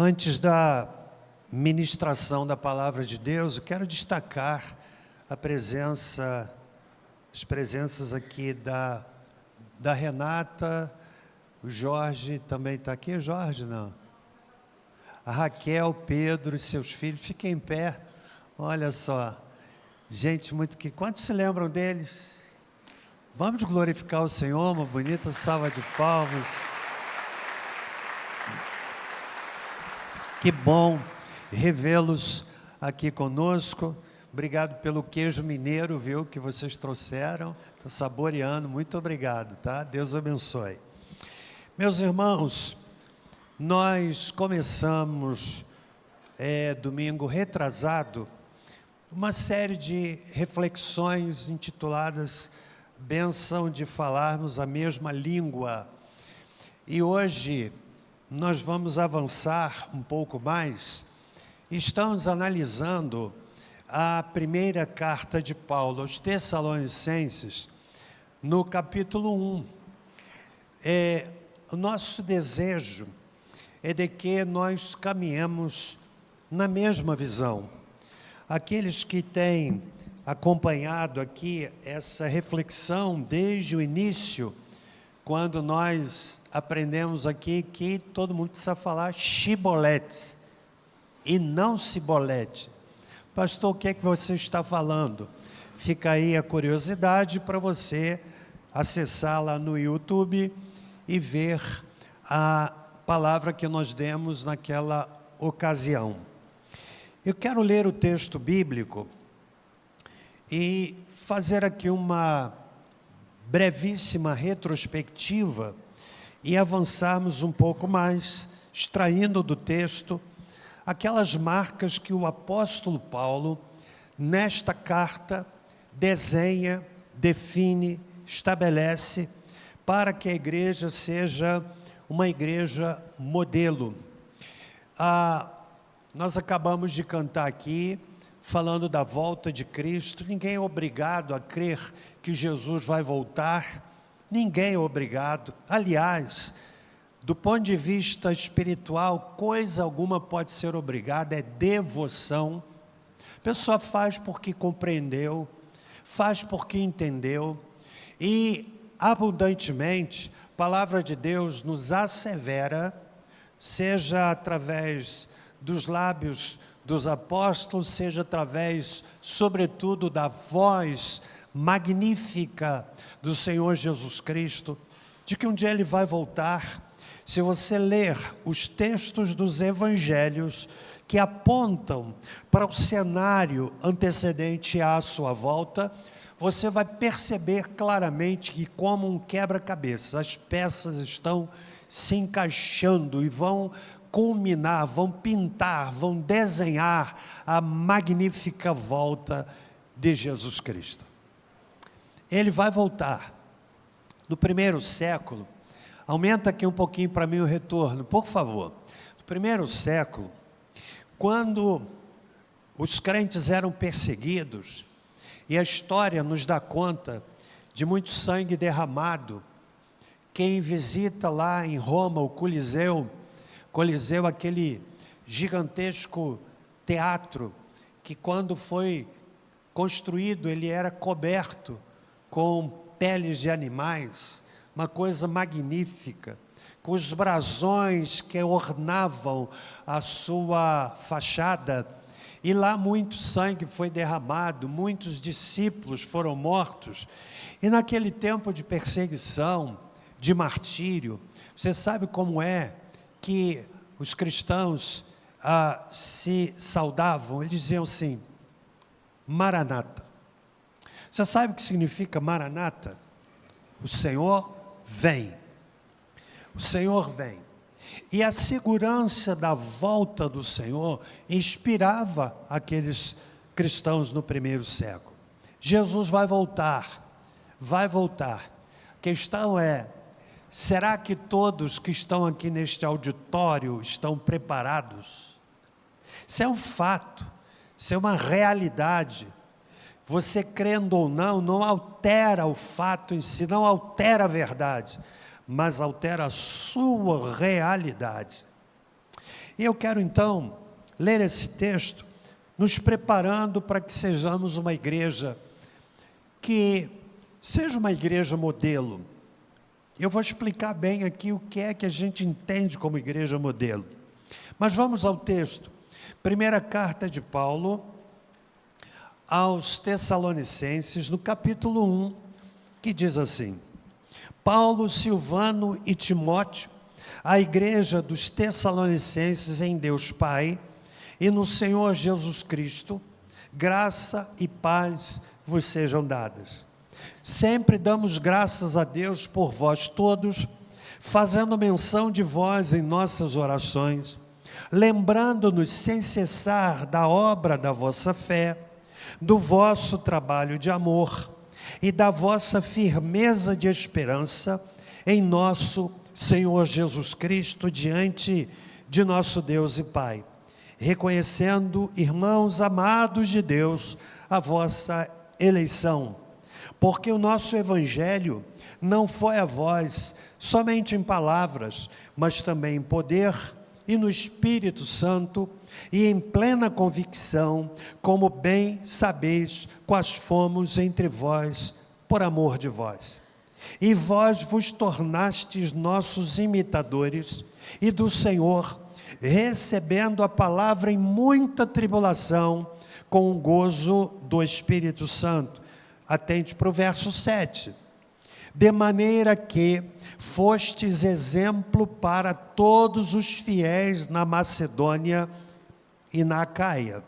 Antes da ministração da palavra de Deus, eu quero destacar as presenças aqui da Renata, o Jorge também está aqui. O Jorge, não? A Raquel, Pedro e seus filhos, fiquem em pé. Olha só, gente muito que... Quantos se lembram deles? Vamos glorificar o Senhor, uma bonita salva de palmas. Que bom revê-los aqui conosco. Obrigado pelo queijo mineiro, viu, que vocês trouxeram. Estou saboreando, muito obrigado, tá? Deus abençoe. Meus irmãos, nós começamos, domingo retrasado, uma série de reflexões intituladas Bênção de Falarmos a Mesma Língua. E hoje nós vamos avançar um pouco mais. Estamos analisando a primeira carta de Paulo aos Tessalonicenses, no capítulo 1. O nosso desejo é de que nós caminhemos na mesma visão. Aqueles que têm acompanhado aqui essa reflexão desde o início, quando nós aprendemos aqui que todo mundo precisa falar chibolete e não cibolete. Pastor, o que é que você está falando? Fica aí a curiosidade para você acessar lá no YouTube e ver a palavra que nós demos naquela ocasião. Eu quero ler o texto bíblico e fazer aqui uma brevíssima retrospectiva e avançarmos um pouco mais, extraindo do texto aquelas marcas que o apóstolo Paulo, nesta carta, desenha, define, estabelece, para que a igreja seja uma igreja modelo. Nós acabamos de cantar aqui, falando da volta de Cristo. Ninguém é obrigado a crer que Jesus vai voltar, ninguém é obrigado. Aliás, do ponto de vista espiritual, coisa alguma pode ser obrigada, é devoção. A pessoa faz porque compreendeu, faz porque entendeu, e abundantemente, a palavra de Deus nos assevera, seja através dos lábios dos apóstolos, seja através, sobretudo, da voz magnífica do Senhor Jesus Cristo, de que um dia Ele vai voltar. Se você ler os textos dos evangelhos que apontam para o cenário antecedente à sua volta, você vai perceber claramente que, como um quebra-cabeça, as peças estão se encaixando e vão culminar, vão pintar, vão desenhar a magnífica volta de Jesus Cristo. Ele vai voltar. No primeiro século, aumenta aqui um pouquinho para mim o retorno, por favor. No primeiro século, quando os crentes eram perseguidos, e a história nos dá conta de muito sangue derramado. Quem visita lá em Roma o Coliseu, aquele gigantesco teatro, que quando foi construído, ele era coberto com peles de animais, uma coisa magnífica, com os brasões que ornavam a sua fachada, e lá muito sangue foi derramado, muitos discípulos foram mortos, e naquele tempo de perseguição, de martírio, você sabe como é que os cristãos se saudavam? Eles diziam assim, Maranata. Você sabe o que significa Maranata? O Senhor vem. O Senhor vem. E a segurança da volta do Senhor inspirava aqueles cristãos no primeiro século. Jesus vai voltar, vai voltar. A questão é, será que todos que estão aqui neste auditório estão preparados? Isso é um fato, isso é uma realidade. Você crendo ou não, não altera o fato em si, não altera a verdade, mas altera a sua realidade. E eu quero então ler esse texto, nos preparando para que sejamos uma igreja que seja uma igreja modelo. Eu vou explicar bem aqui o que é que a gente entende como igreja modelo. Mas vamos ao texto. Primeira carta de Paulo aos Tessalonicenses, no capítulo 1, que diz assim: Paulo, Silvano e Timóteo, a igreja dos Tessalonicenses em Deus Pai e no Senhor Jesus Cristo, graça e paz vos sejam dadas. Sempre damos graças a Deus por vós todos, fazendo menção de vós em nossas orações, lembrando-nos sem cessar da obra da vossa fé, do vosso trabalho de amor e da vossa firmeza de esperança em nosso Senhor Jesus Cristo, diante de nosso Deus e Pai, reconhecendo, irmãos amados de Deus, a vossa eleição, porque o nosso Evangelho não foi a vós somente em palavras, mas também em poder e no Espírito Santo e em plena convicção, como bem sabeis quais fomos entre vós por amor de vós. E vós vos tornastes nossos imitadores e do Senhor, recebendo a palavra em muita tribulação, com o gozo do Espírito Santo. Atente para o verso 7. De maneira que fostes exemplo para todos os fiéis na Macedônia e na Acaia.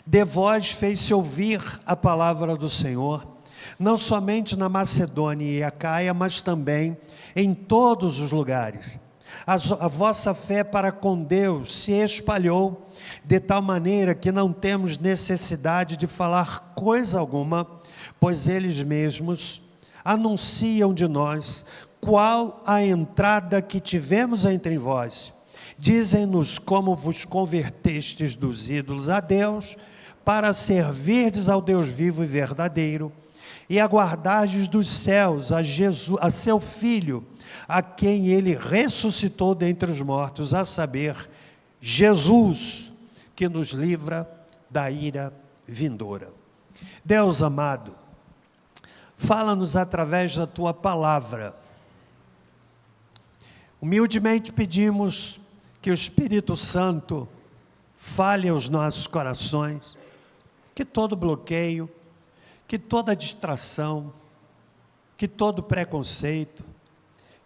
De vós fez-se ouvir a palavra do Senhor, não somente na Macedônia e Acaia, mas também em todos os lugares. A vossa fé para com Deus se espalhou, de tal maneira que não temos necessidade de falar coisa alguma, pois eles mesmos anunciam de nós qual a entrada que tivemos entre vós. Dizem-nos como vos convertestes dos ídolos a Deus, para servirdes ao Deus vivo e verdadeiro, e aguardardes dos céus a Jesus, a seu Filho, a quem ele ressuscitou dentre os mortos, a saber, Jesus, que nos livra da ira vindoura. Deus amado, fala-nos através da tua palavra. Humildemente pedimos que o Espírito Santo fale aos nossos corações, que todo bloqueio, que toda distração, que todo preconceito,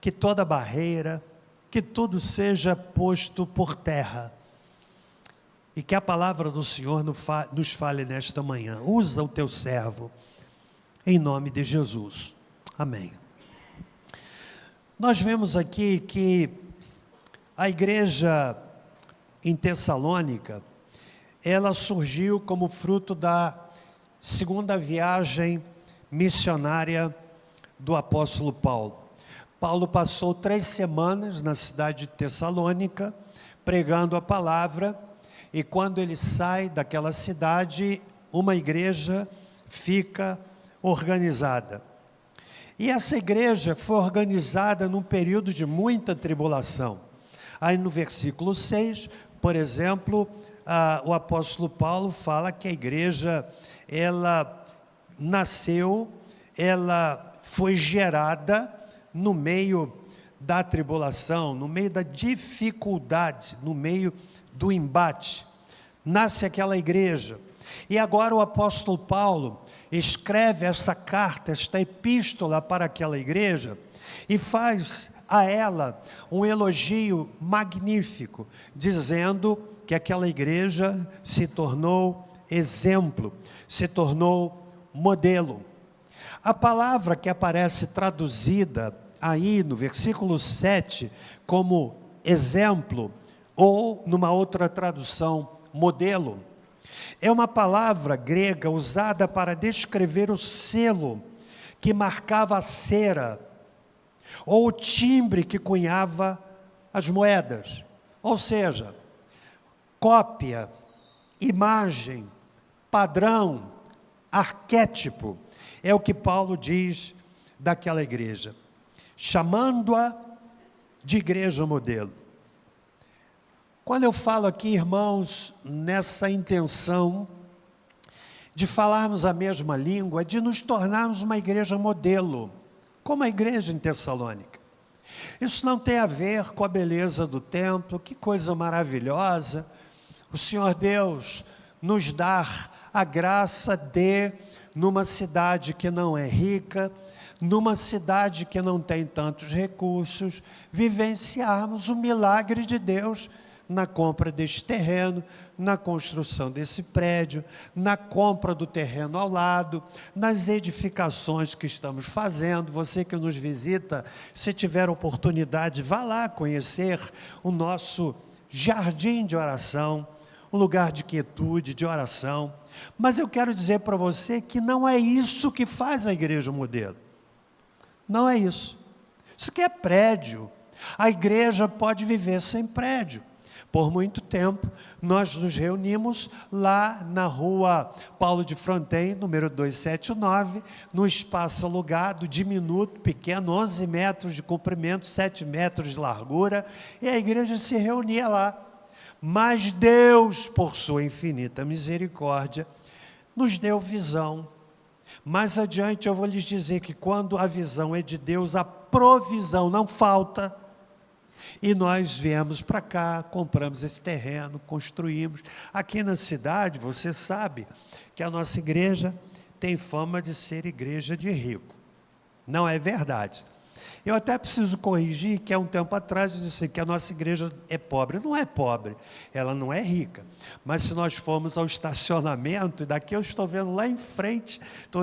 que toda barreira, que tudo seja posto por terra, e que a palavra do Senhor nos fale nesta manhã. Usa o teu servo, em nome de Jesus. Amém. Nós vemos aqui que a igreja em Tessalônica, ela surgiu como fruto da segunda viagem missionária do apóstolo Paulo. Paulo passou 3 semanas na cidade de Tessalônica, pregando a palavra, e quando ele sai daquela cidade, uma igreja fica organizada. E essa igreja foi organizada num período de muita tribulação. Aí no versículo 6, por exemplo, o apóstolo Paulo fala que a igreja, ela nasceu, ela foi gerada no meio da tribulação, no meio da dificuldade, no meio do embate. Nasce aquela igreja. E agora o apóstolo Paulo escreve essa carta, esta epístola para aquela igreja, e faz a ela um elogio magnífico, dizendo que aquela igreja se tornou exemplo, se tornou modelo. A palavra que aparece traduzida aí no versículo 7 como exemplo, ou numa outra tradução, modelo, é uma palavra grega usada para descrever o selo que marcava a cera, ou o timbre que cunhava as moedas. Ou seja, cópia, imagem, padrão, arquétipo, é o que Paulo diz daquela igreja, chamando-a de igreja modelo. Quando eu falo aqui, irmãos, nessa intenção de falarmos a mesma língua, de nos tornarmos uma igreja modelo, como a igreja em Tessalônica. Isso não tem a ver com a beleza do templo, que coisa maravilhosa. O Senhor Deus nos dá a graça de, numa cidade que não é rica, numa cidade que não tem tantos recursos, vivenciarmos o milagre de Deus na compra deste terreno, na construção desse prédio, na compra do terreno ao lado, nas edificações que estamos fazendo. Você que nos visita, se tiver oportunidade, vá lá conhecer o nosso jardim de oração, um lugar de quietude, de oração. Mas eu quero dizer para você que não é isso que faz a igreja modelo. Não é isso. Isso aqui é prédio. A igreja pode viver sem prédio. Por muito tempo, nós nos reunimos lá na rua Paulo de Fronten, número 279, no espaço alugado, diminuto, pequeno, 11 metros de comprimento, 7 metros de largura, e a igreja se reunia lá. Mas Deus, por sua infinita misericórdia, nos deu visão. Mais adiante eu vou lhes dizer que quando a visão é de Deus, a provisão não falta. E nós viemos para cá, compramos esse terreno, construímos. Aqui na cidade, você sabe que a nossa igreja tem fama de ser igreja de rico. Não é verdade. Eu até preciso corrigir que há um tempo atrás eu disse que a nossa igreja é pobre. Não é pobre, ela não é rica. Mas se nós formos ao estacionamento, e daqui eu estou vendo lá em frente,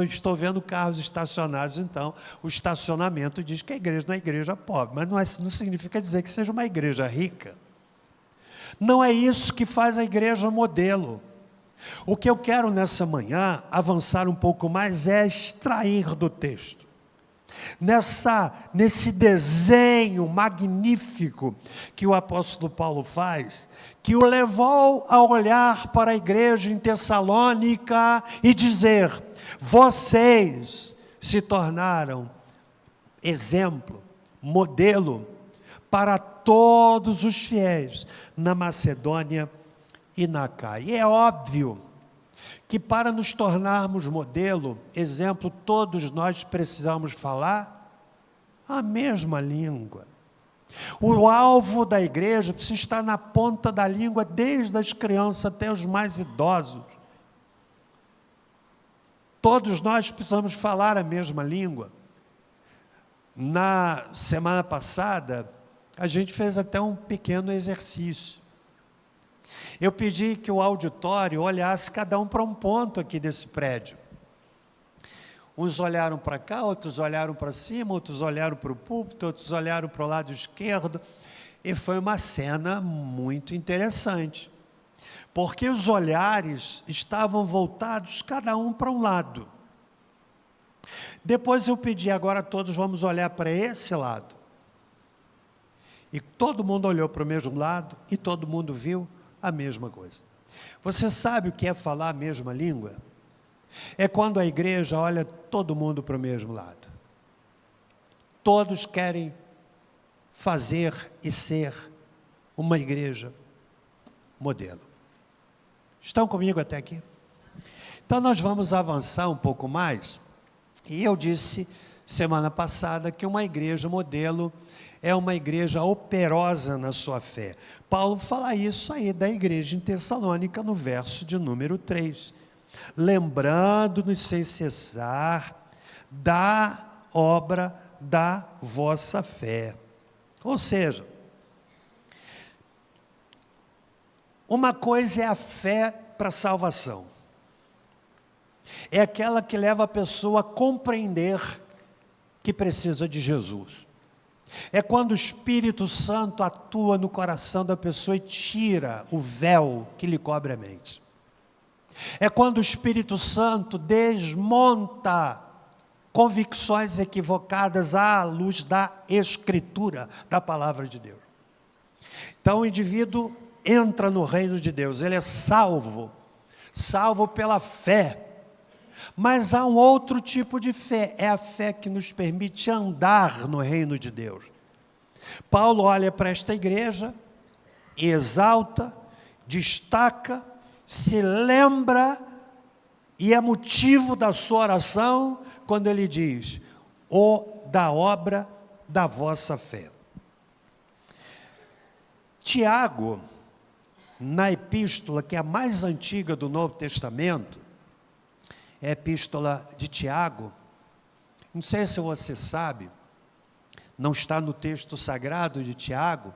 estou vendo carros estacionados, então o estacionamento diz que a igreja não é igreja pobre, mas não significa dizer que seja uma igreja rica. Não é isso que faz a igreja modelo. O que eu quero nessa manhã, avançar um pouco mais, é extrair do texto. Nesse desenho magnífico que o apóstolo Paulo faz, que o levou a olhar para a igreja em Tessalônica e dizer: vocês se tornaram exemplo, modelo para todos os fiéis na Macedônia e na Acaia. E é óbvio que para nos tornarmos modelo, exemplo, todos nós precisamos falar a mesma língua. O alvo da igreja precisa estar na ponta da língua, desde as crianças até os mais idosos. Todos nós precisamos falar a mesma língua. Na semana passada, a gente fez até um pequeno exercício. Eu pedi que o auditório olhasse cada um para um ponto aqui desse prédio. Uns olharam para cá, outros olharam para cima, outros olharam para o púlpito, outros olharam para o lado esquerdo. E foi uma cena muito interessante, porque os olhares estavam voltados cada um para um lado. Depois eu pedi, agora todos vamos olhar para esse lado. E todo mundo olhou para o mesmo lado e todo mundo viu a mesma coisa. Você sabe o que é falar a mesma língua? É quando a igreja olha todo mundo para o mesmo lado. Todos querem fazer e ser uma igreja modelo. Estão comigo até aqui? Então nós vamos avançar um pouco mais. E eu disse semana passada que uma igreja modelo é uma igreja operosa na sua fé. Paulo fala isso aí da igreja em Tessalônica, no verso de número 3. Lembrando-nos sem cessar da obra da vossa fé. Ou seja, uma coisa é a fé para a salvação. É aquela que leva a pessoa a compreender que precisa de Jesus. É quando o Espírito Santo atua no coração da pessoa e tira o véu que lhe cobre a mente. É quando o Espírito Santo desmonta convicções equivocadas à luz da Escritura, da Palavra de Deus. Então o indivíduo entra no reino de Deus, ele é salvo pela fé. Mas há um outro tipo de fé, é a fé que nos permite andar no reino de Deus. Paulo olha para esta igreja exalta, destaca, se lembra e é motivo da sua oração quando ele diz: ou da obra da vossa fé. Tiago, na epístola que é a mais antiga do Novo Testamento, é a epístola de Tiago, não sei se você sabe, não está no texto sagrado de Tiago,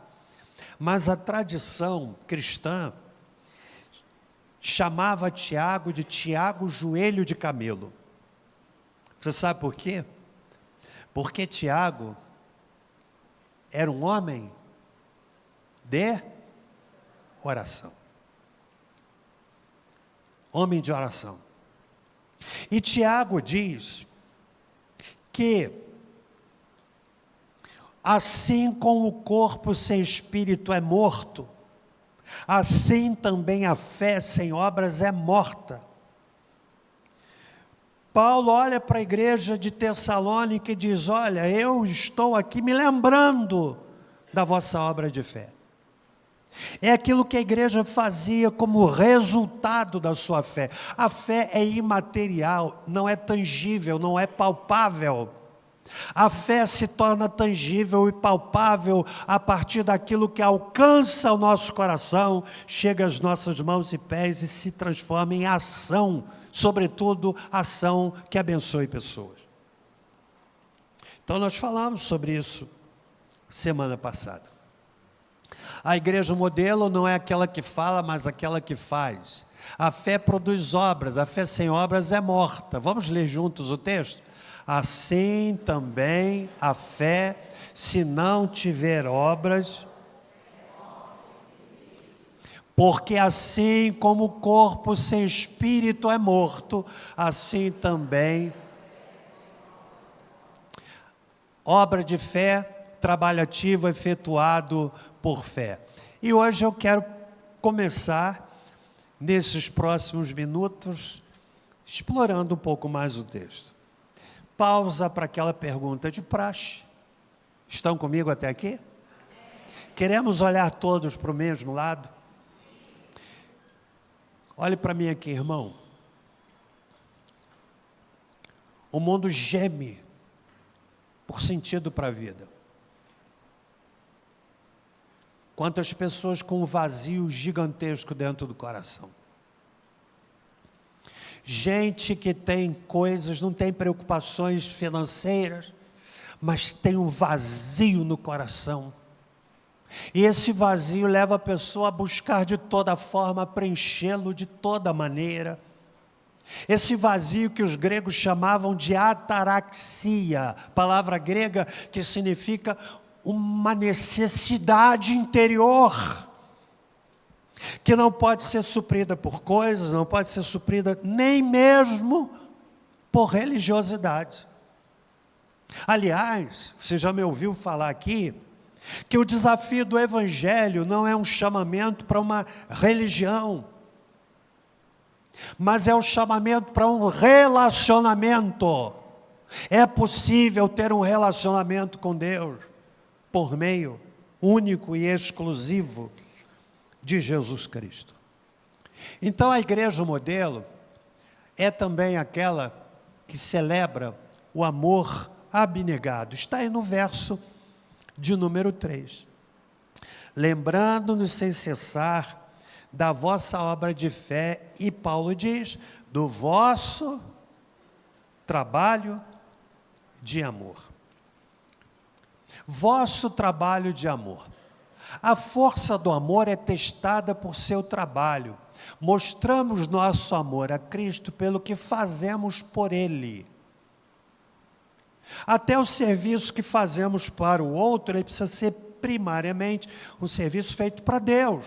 mas a tradição cristã chamava Tiago de Tiago joelho de camelo. Você sabe por quê? Porque Tiago era um homem de oração. Homem de oração. E Tiago diz que assim como o corpo sem espírito é morto, assim também a fé sem obras é morta. Paulo olha para a igreja de Tessalônica e diz: olha, eu estou aqui me lembrando da vossa obra de fé. É aquilo que a igreja fazia como resultado da sua fé. A fé é imaterial, não é tangível, não é palpável. A fé se torna tangível e palpável a partir daquilo que alcança o nosso coração, chega às nossas mãos e pés e se transforma em ação, sobretudo ação que abençoe pessoas. Então nós falamos sobre isso semana passada. A igreja modelo não é aquela que fala, mas aquela que faz. A fé produz obras, a fé sem obras é morta. Vamos ler juntos o texto? Assim também a fé, se não tiver obras, porque assim como o corpo sem espírito é morto, assim também obra de fé, trabalho ativo efetuado por fé. E hoje eu quero começar, nesses próximos minutos, explorando um pouco mais o texto. Pausa para aquela pergunta de praxe. Estão comigo até aqui? Queremos olhar todos para o mesmo lado? Olhe para mim aqui, irmão. O mundo geme por sentido para a vida. Quantas pessoas com um vazio gigantesco dentro do coração. Gente que tem coisas, não tem preocupações financeiras, mas tem um vazio no coração. E esse vazio leva a pessoa a buscar de toda forma, preenchê-lo de toda maneira. Esse vazio que os gregos chamavam de ataraxia, palavra grega que significa uma necessidade interior, que não pode ser suprida por coisas, não pode ser suprida nem mesmo por religiosidade. Aliás, você já me ouviu falar aqui, que o desafio do Evangelho não é um chamamento para uma religião, mas é um chamamento para um relacionamento. É possível ter um relacionamento com Deus, por meio único e exclusivo de Jesus Cristo. Então a igreja modelo é também aquela que celebra o amor abnegado. Está aí no verso de número 3. Lembrando-nos sem cessar da vossa obra de fé, e Paulo diz, do vosso trabalho de amor. Vosso trabalho de amor. A força do amor é testada por seu trabalho. Mostramos nosso amor a Cristo pelo que fazemos por Ele. Até o serviço que fazemos para o outro, ele precisa ser primariamente um serviço feito para Deus.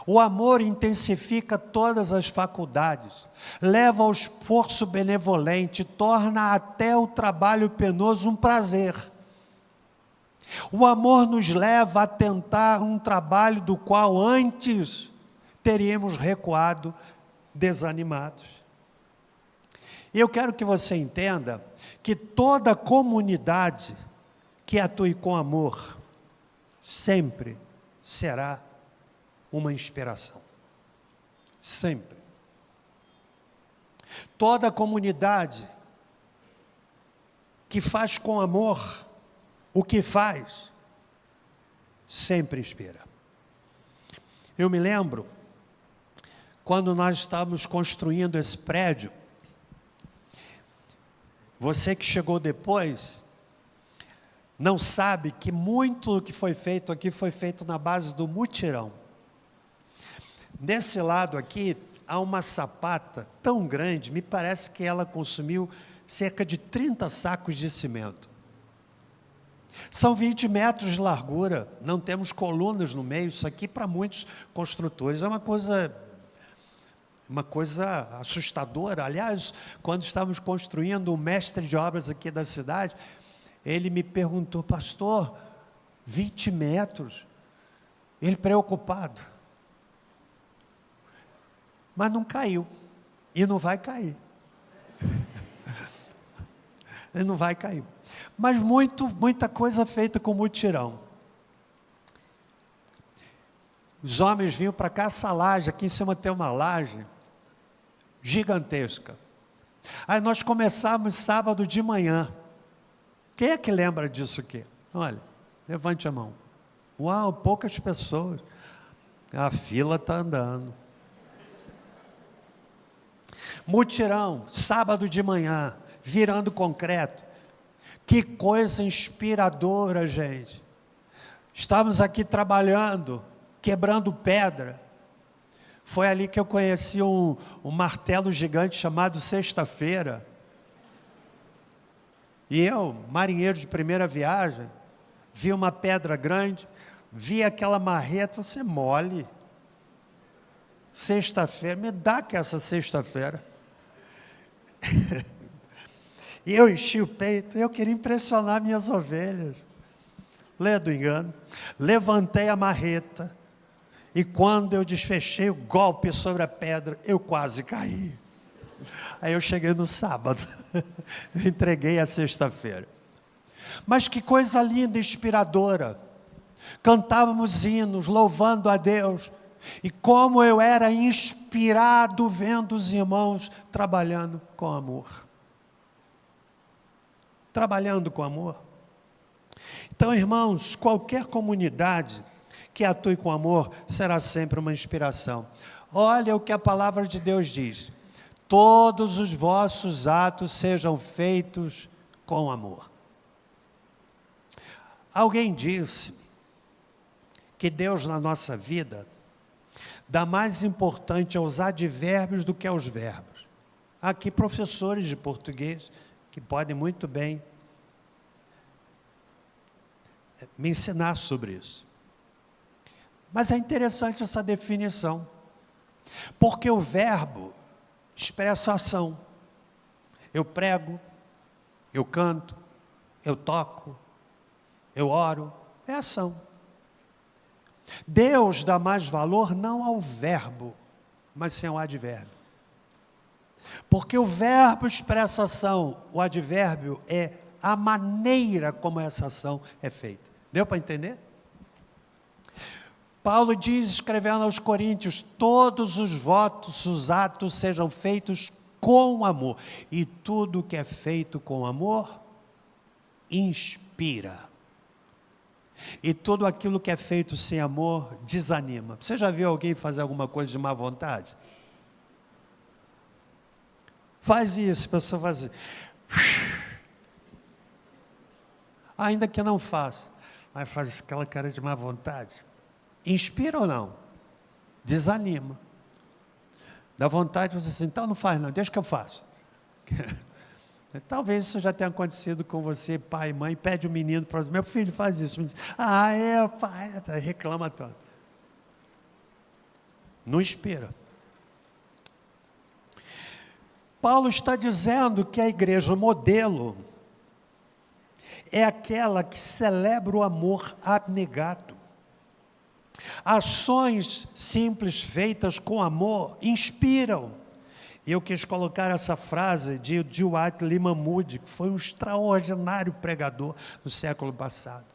O amor intensifica todas as faculdades, leva ao esforço benevolente, torna até o trabalho penoso um prazer. O amor nos leva a tentar um trabalho do qual antes teríamos recuado, desanimados. E eu quero que você entenda que toda comunidade que atue com amor sempre será uma inspiração. Sempre. Toda comunidade que faz com amor o que faz, sempre inspira. Eu me lembro, quando nós estávamos construindo esse prédio, você que chegou depois, não sabe que muito do que foi feito aqui foi feito na base do mutirão. Desse lado aqui, há uma sapata tão grande, me parece que ela consumiu cerca de 30 sacos de cimento. São 20 metros de largura, não temos colunas no meio, isso aqui para muitos construtores é uma coisa assustadora. Aliás, quando estávamos construindo, o mestre de obras aqui da cidade, ele me perguntou: pastor, 20 metros? Ele preocupado. Mas não caiu, e não vai cair. Ele não vai cair. Mas muita coisa feita com mutirão. Os homens vinham para cá, essa laje, aqui em cima tem uma laje gigantesca. Aí nós começávamos sábado de manhã. Quem é que lembra disso aqui? Olha, levante a mão. Uau, poucas pessoas. A fila está andando. Mutirão, sábado de manhã, virando concreto. Que coisa inspiradora, gente. Estávamos aqui trabalhando, quebrando pedra. Foi ali que eu conheci um martelo gigante chamado Sexta-feira. E eu, marinheiro de primeira viagem, vi uma pedra grande, vi aquela marreta, você mole. Sexta-feira, me dá que essa sexta-feira. E eu enchi o peito, eu queria impressionar minhas ovelhas. Lê do engano. Levantei a marreta, e quando eu desfechei o golpe sobre a pedra, eu quase caí. Aí eu cheguei no sábado, eu entreguei a sexta-feira. Mas que coisa linda, inspiradora. Cantávamos hinos, louvando a Deus. E como eu era inspirado vendo os irmãos trabalhando com amor. Trabalhando com amor. Então, irmãos, qualquer comunidade que atue com amor será sempre uma inspiração. Olha o que a palavra de Deus diz: todos os vossos atos sejam feitos com amor. Alguém disse que Deus na nossa vida dá mais importância aos advérbios do que aos verbos. Há aqui professores de português que podem muito bem me ensinar sobre isso. Mas é interessante essa definição, porque o verbo expressa ação. Eu prego, eu canto, eu toco, eu oro, é ação. Deus dá mais valor não ao verbo, mas sim ao advérbio. Porque o verbo expressa ação, o advérbio é a maneira como essa ação é feita. Deu para entender? Paulo diz, escrevendo aos Coríntios: todos os votos, os atos sejam feitos com amor. E tudo que é feito com amor, inspira. E tudo aquilo que é feito sem amor, desanima. Você já viu alguém fazer alguma coisa de má vontade? Faz isso, a pessoa faz assim. Ainda que não faça, mas faz aquela cara de má vontade. Inspira ou não? Desanima. Dá vontade de você assim, então não faz não, deixa que eu faço. Talvez isso já tenha acontecido com você, pai, mãe, pede o menino para meu filho faz isso. Diz, pai, reclama tanto. Não inspira. Paulo está dizendo que a igreja modelo é aquela que celebra o amor abnegado. Ações simples feitas com amor inspiram. E eu quis colocar essa frase de Dwight Lyman Moody, que foi um extraordinário pregador no século passado.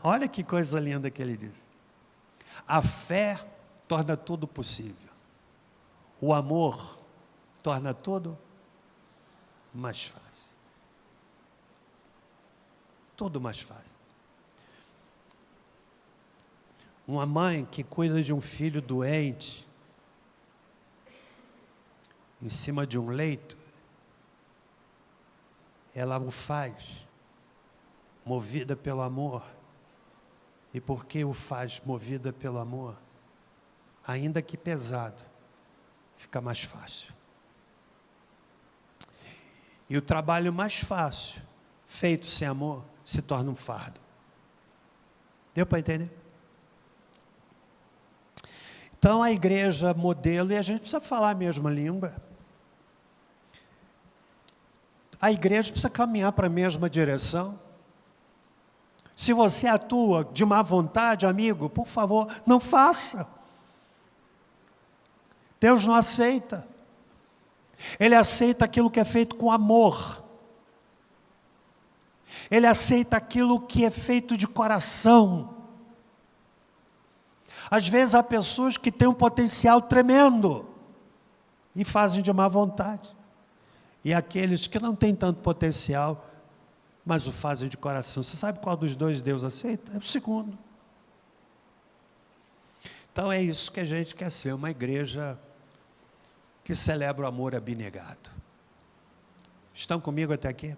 Olha que coisa linda que ele diz. A fé torna tudo possível. O amor torna tudo mais fácil. Tudo mais fácil. Uma mãe que cuida de um filho doente, em cima de um leito, ela o faz, movida pelo amor. E por que o faz movida pelo amor? Ainda que pesado, fica mais fácil. E o trabalho mais fácil, feito sem amor, se torna um fardo. Deu para entender? Então a igreja modelo, e a gente precisa falar a mesma língua. A igreja precisa caminhar para a mesma direção. Se você atua de má vontade, amigo, por favor, não faça. Deus não aceita. Ele aceita aquilo que é feito com amor. Ele aceita aquilo que é feito de coração. Às vezes há pessoas que têm um potencial tremendo e fazem de má vontade. E aqueles que não têm tanto potencial, mas o fazem de coração. Você sabe qual dos dois Deus aceita? É o segundo. Então é isso que a gente quer ser, uma igreja que celebra o amor abnegado. Estão comigo até aqui?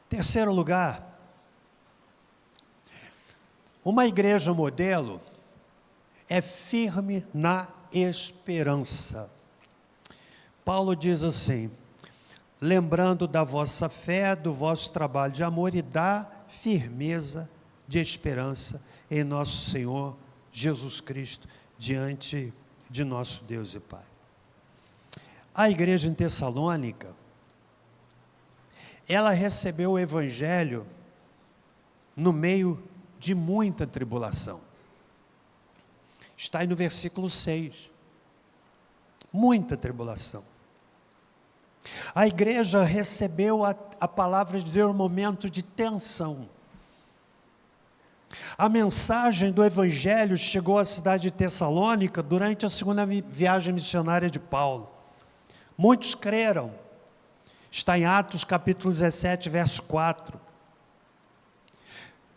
Terceiro lugar, uma igreja modelo é firme na esperança. Paulo diz assim: lembrando da vossa fé, do vosso trabalho de amor e da firmeza de esperança em nosso Senhor Jesus Cristo, diante de nosso Deus e Pai. A igreja em Tessalônica, ela recebeu o Evangelho no meio de muita tribulação. Está aí no versículo 6. Muita tribulação. A igreja recebeu a palavra de Deus num momento de tensão. A mensagem do Evangelho chegou à cidade de Tessalônica durante a segunda viagem missionária de Paulo. Muitos creram. Está em Atos capítulo 17, verso 4.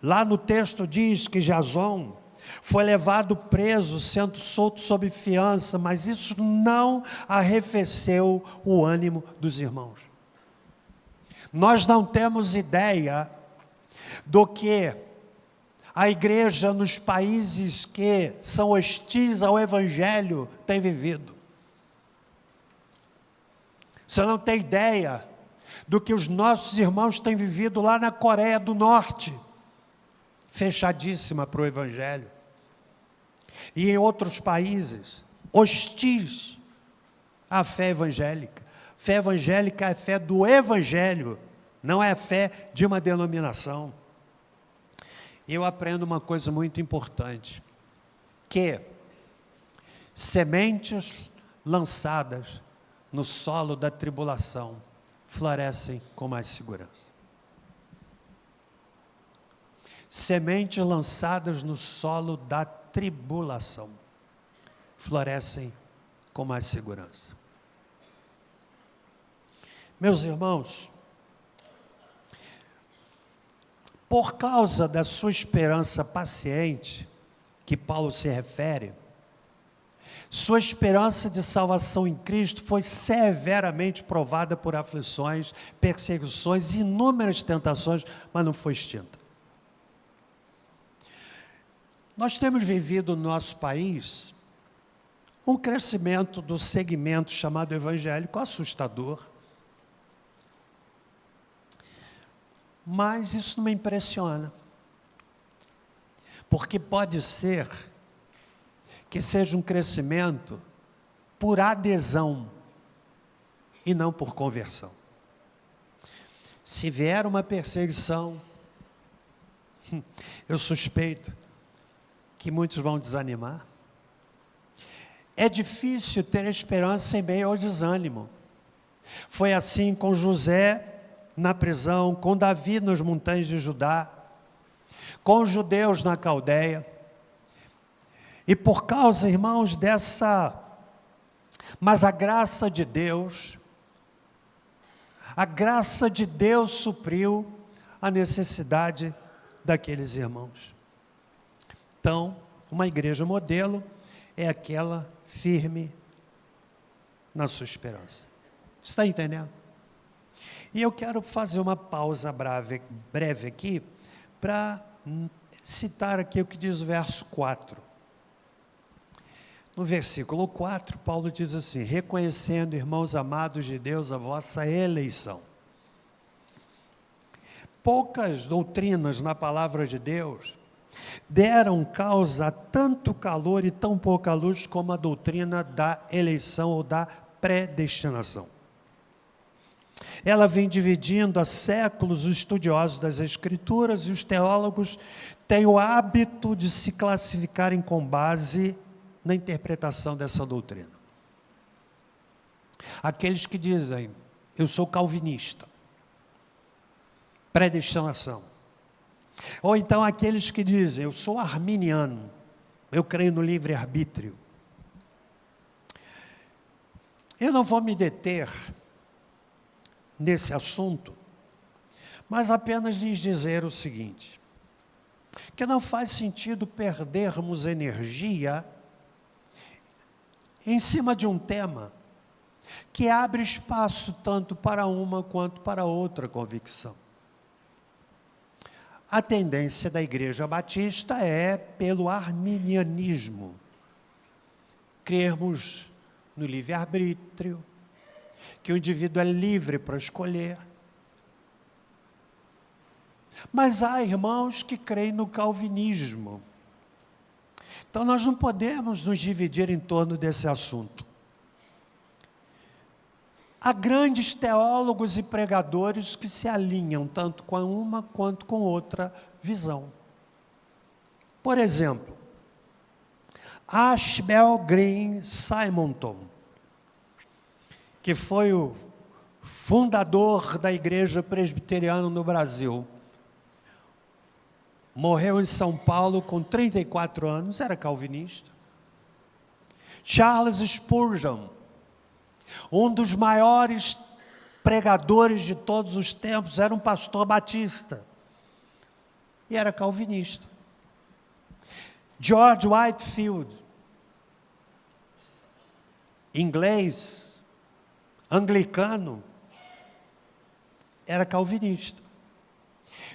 Lá no texto diz que Jason foi levado preso, sendo solto sob fiança, mas isso não arrefeceu o ânimo dos irmãos. Nós não temos ideia do que a igreja nos países que são hostis ao Evangelho tem vivido. Você não tem ideia do que os nossos irmãos têm vivido lá na Coreia do Norte, fechadíssima para o Evangelho, e em outros países hostis à fé evangélica. Fé evangélica é fé do Evangelho, não é fé de uma denominação. E eu aprendo uma coisa muito importante, que sementes lançadas no solo da tribulação florescem com mais segurança. Sementes lançadas no solo da tribulação florescem com mais segurança. Meus irmãos, por causa da sua esperança paciente, que Paulo se refere, sua esperança de salvação em Cristo foi severamente provada por aflições, perseguições e inúmeras tentações, mas não foi extinta. Nós temos vivido no nosso país um crescimento do segmento chamado evangélico assustador. Mas isso não me impressiona, porque pode ser que seja um crescimento por adesão e não por conversão. Se vier uma perseguição, eu suspeito que muitos vão desanimar. É difícil ter esperança em meio ao desânimo. Foi assim com José na prisão, com Davi nas montanhas de Judá. com os judeus na Caldeia. E por causa, irmãos, mas a graça de Deus supriu a necessidade daqueles irmãos. Então, uma igreja modelo é aquela firme na sua esperança. Você está entendendo? E eu quero fazer uma pausa breve aqui para citar aqui o que diz o verso 4. No versículo 4, Paulo diz assim: reconhecendo, irmãos amados de Deus, a vossa eleição. Poucas doutrinas na palavra de Deus deram causa a tanto calor e tão pouca luz como a doutrina da eleição ou da predestinação. Ela vem dividindo há séculos os estudiosos das Escrituras, e os teólogos têm o hábito de se classificarem com base na interpretação dessa doutrina. Aqueles que dizem: eu sou calvinista, predestinação. Ou então aqueles que dizem: eu sou arminiano, eu creio no livre-arbítrio. Eu não vou me deter nesse assunto, mas apenas lhes dizer o seguinte: que não faz sentido perdermos energia em cima de um tema que abre espaço tanto para uma quanto para outra convicção. A tendência da Igreja Batista é pelo arminianismo, crermos no livre-arbítrio, que o indivíduo é livre para escolher. Mas há irmãos que creem no calvinismo. Então nós não podemos nos dividir em torno desse assunto. Há grandes teólogos e pregadores que se alinham tanto com uma quanto com outra visão. Por exemplo, Ashbel Green Simonton, que foi o fundador da Igreja Presbiteriana no Brasil, morreu em São Paulo com 34 anos, era calvinista. Charles Spurgeon, um dos maiores pregadores de todos os tempos, era um pastor batista e era calvinista. George Whitefield, inglês, anglicano, era calvinista.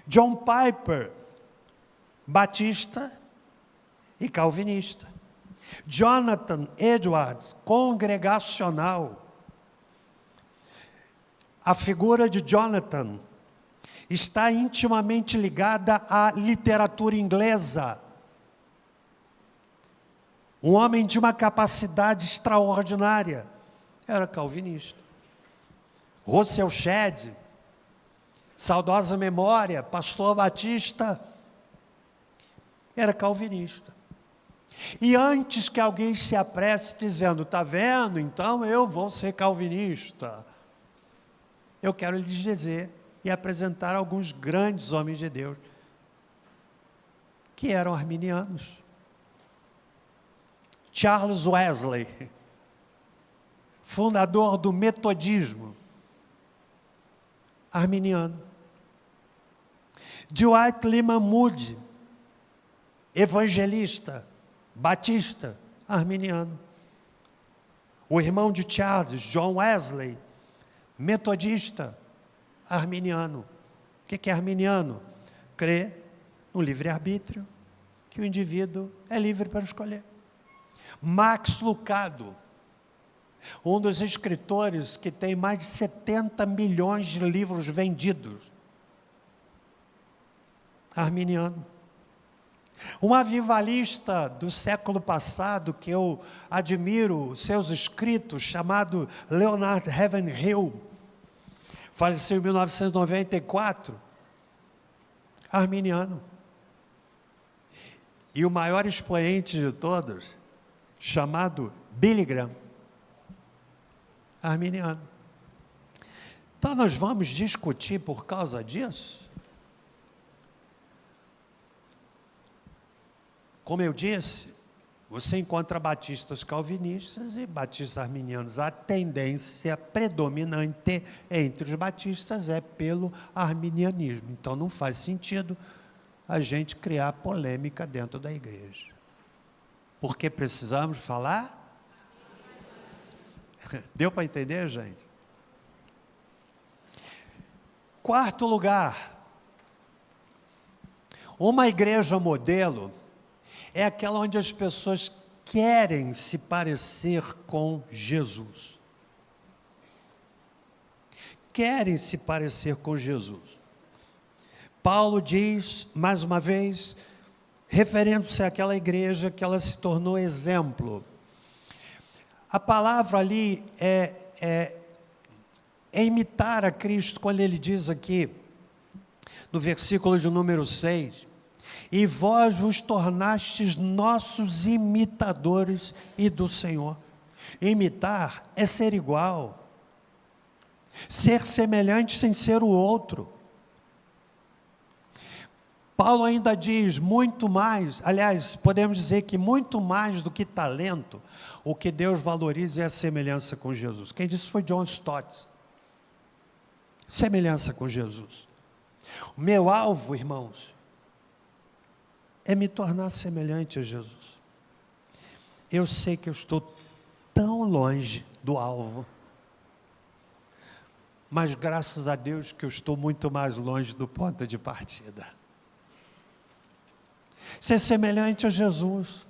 John Piper, batista e calvinista. Jonathan Edwards, congregacional. A figura de Jonathan está intimamente ligada à literatura inglesa. Um homem de uma capacidade extraordinária, era calvinista. Russell Shedd, saudosa memória, pastor batista, era calvinista. E antes que alguém se apresse dizendo: está vendo, então eu vou ser calvinista, eu quero lhes dizer e apresentar alguns grandes homens de Deus que eram arminianos. Charles Wesley, fundador do metodismo, arminiano. Dwight Lyman Moody, evangelista, batista, arminiano. O irmão de Charles, John Wesley, metodista, arminiano. O que é arminiano? Crê no livre-arbítrio, que o indivíduo é livre para escolher. Max Lucado, um dos escritores que tem mais de 70 milhões de livros vendidos, arminiano. Um avivalista do século passado, que eu admiro seus escritos, chamado Leonard Ravenhill, faleceu em 1994, arminiano. E o maior expoente de todos, chamado Billy Graham, arminiano. Então nós vamos discutir por causa disso? Como eu disse, você encontra batistas calvinistas e batistas arminianos. A tendência predominante entre os batistas é pelo arminianismo. Então não faz sentido a gente criar polêmica dentro da igreja. Porque precisamos falar? Deu para entender, gente? Quarto lugar, uma igreja modelo é aquela onde as pessoas querem se parecer com Jesus. Querem se parecer com Jesus. Paulo diz, mais uma vez, referindo-se àquela igreja que ela se tornou exemplo. A palavra ali é imitar a Cristo, quando ele diz aqui, no versículo de número 6, e vós vos tornastes nossos imitadores e do Senhor. Imitar é ser igual, ser semelhante sem ser o outro. Paulo ainda diz, muito mais, aliás, podemos dizer que muito mais do que talento, o que Deus valoriza é a semelhança com Jesus. Quem disse foi John Stott. Semelhança com Jesus. O meu alvo, irmãos, é me tornar semelhante a Jesus. Eu sei que eu estou tão longe do alvo, mas graças a Deus que eu estou muito mais longe do ponto de partida. Ser semelhante a Jesus,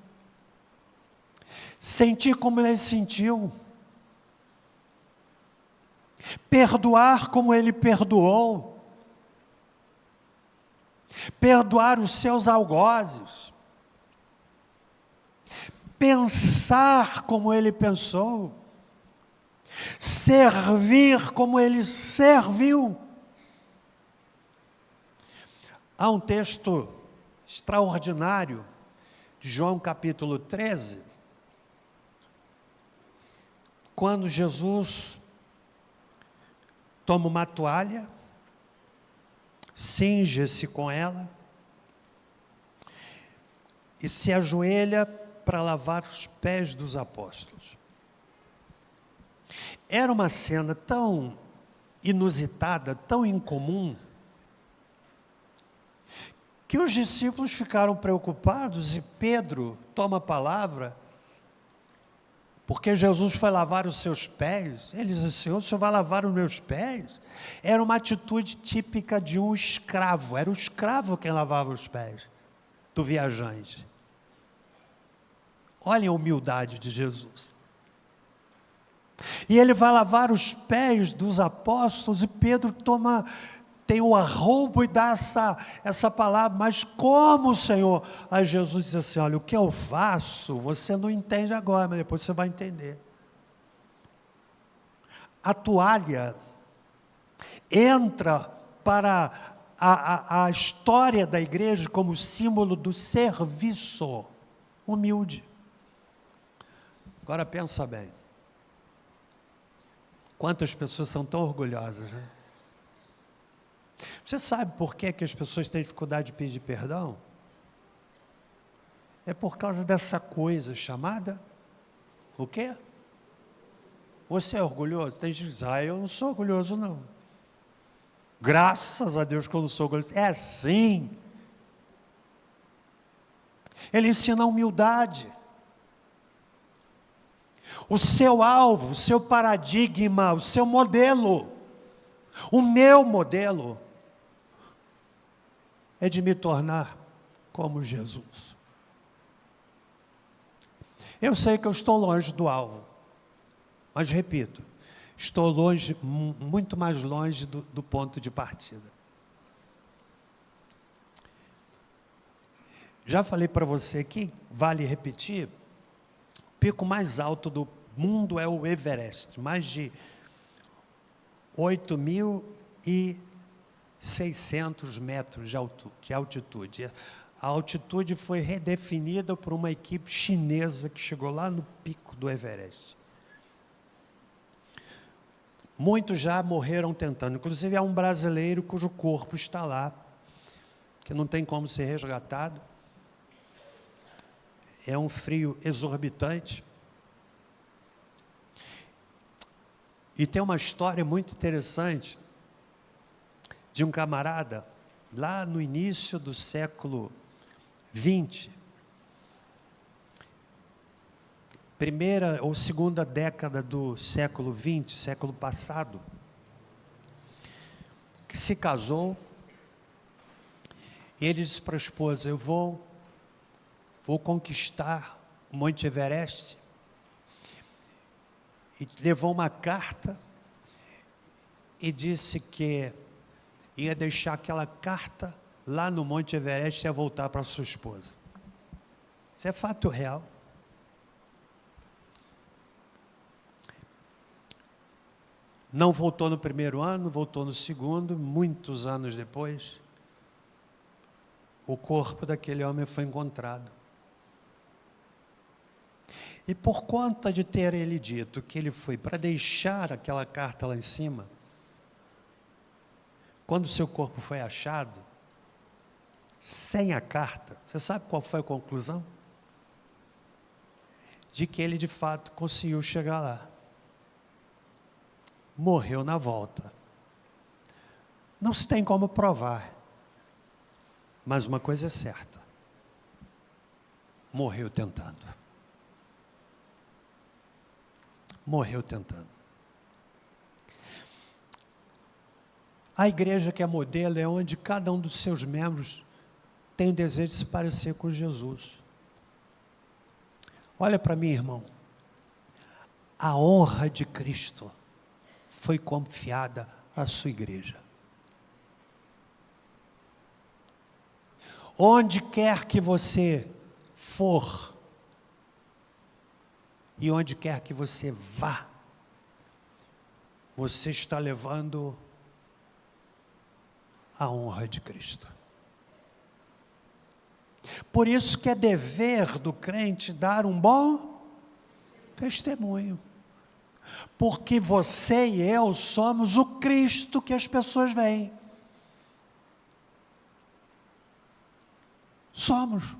sentir como Ele sentiu, perdoar como Ele perdoou, perdoar os seus algozes, pensar como Ele pensou, servir como Ele serviu. Há um texto extraordinário de João capítulo 13, quando Jesus toma uma toalha, cinge-se com ela e se ajoelha para lavar os pés dos apóstolos. Era uma cena tão inusitada, tão incomum, que os discípulos ficaram preocupados e Pedro toma a palavra, porque Jesus foi lavar os seus pés. Ele diz assim: o Senhor vai lavar os meus pés? Era uma atitude típica de um escravo, era o escravo quem lavava os pés do viajante. Olhem a humildade de Jesus. E ele vai lavar os pés dos apóstolos e Pedro tem o arroubo e dá essa palavra, mas como, Senhor? Aí Jesus diz assim: olha, o que eu faço, você não entende agora, mas depois você vai entender. A toalha entra para a história da igreja como símbolo do serviço humilde. Agora pensa bem, quantas pessoas são tão orgulhosas, né? Você sabe por que as pessoas têm dificuldade de pedir perdão? É por causa dessa coisa chamada, o quê? Você é orgulhoso? Tem gente que diz: eu não sou orgulhoso não. Graças a Deus que eu não sou orgulhoso. É assim. Ele ensina a humildade. O seu alvo, o seu paradigma, o seu modelo, o meu modelo, é de me tornar como Jesus. Eu sei que eu estou longe do alvo, mas repito, estou longe, muito mais longe do ponto de partida. Já falei para você aqui, vale repetir, o pico mais alto do mundo é o Everest, mais de 8.600 metros de altitude. A altitude foi redefinida por uma equipe chinesa que chegou lá no pico do Everest. Muitos já morreram tentando, inclusive há um brasileiro cujo corpo está lá, que não tem como ser resgatado. é um frio exorbitante. E tem uma história muito interessante de um camarada, lá no início do século XX, primeira ou segunda década do século XX, século passado, que se casou, e ele disse para a esposa: eu vou conquistar o Monte Everest. E levou uma carta e disse que ia deixar aquela carta lá no Monte Everest e ia voltar para sua esposa. Isso é fato real. Não voltou no primeiro ano, voltou no segundo, muitos anos depois, o corpo daquele homem foi encontrado. E por conta de ter ele dito que ele foi para deixar aquela carta lá em cima, quando seu corpo foi achado, sem a carta, você sabe qual foi a conclusão? De que ele de fato conseguiu chegar lá. Morreu na volta. Não se tem como provar, mas uma coisa é certa: morreu tentando. Morreu tentando. A igreja que é modelo é onde cada um dos seus membros tem o desejo de se parecer com Jesus. Olha para mim, irmão. A honra de Cristo foi confiada à sua igreja. Onde quer que você for, e onde quer que você vá, você está levando a honra de Cristo. Por isso que é dever do crente dar um bom testemunho. Porque você e eu somos o Cristo que as pessoas veem. Somos.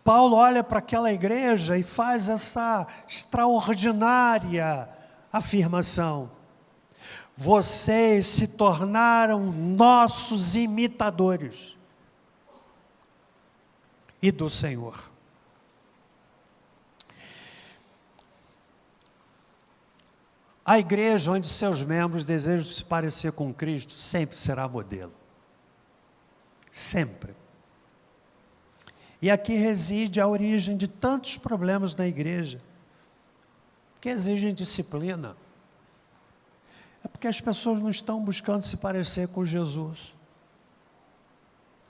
Paulo olha para aquela igreja e faz essa extraordinária afirmação: vocês se tornaram nossos imitadores e do Senhor. A igreja onde seus membros desejam se parecer com Cristo sempre será modelo. Sempre. E aqui reside a origem de tantos problemas na igreja, que exigem disciplina. É porque as pessoas não estão buscando se parecer com Jesus.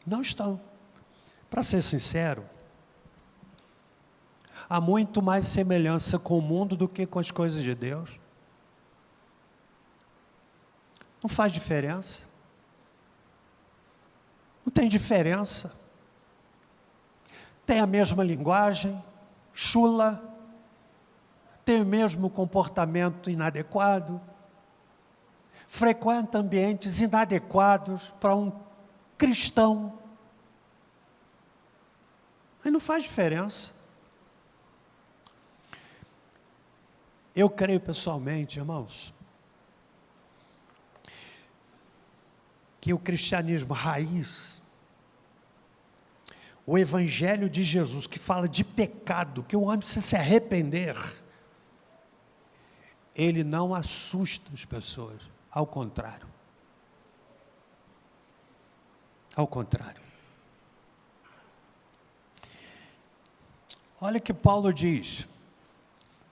Não estão. Para ser sincero, há muito mais semelhança com o mundo do que com as coisas de Deus. Não faz diferença. Não tem diferença. Tem a mesma linguagem, chula, tem o mesmo comportamento inadequado, frequenta ambientes inadequados para um cristão. Mas não faz diferença. Eu creio pessoalmente, irmãos, que o cristianismo raiz, o evangelho de Jesus, que fala de pecado, que o homem precisa se arrepender, ele não assusta as pessoas, ao contrário. Ao contrário. Olha o que Paulo diz,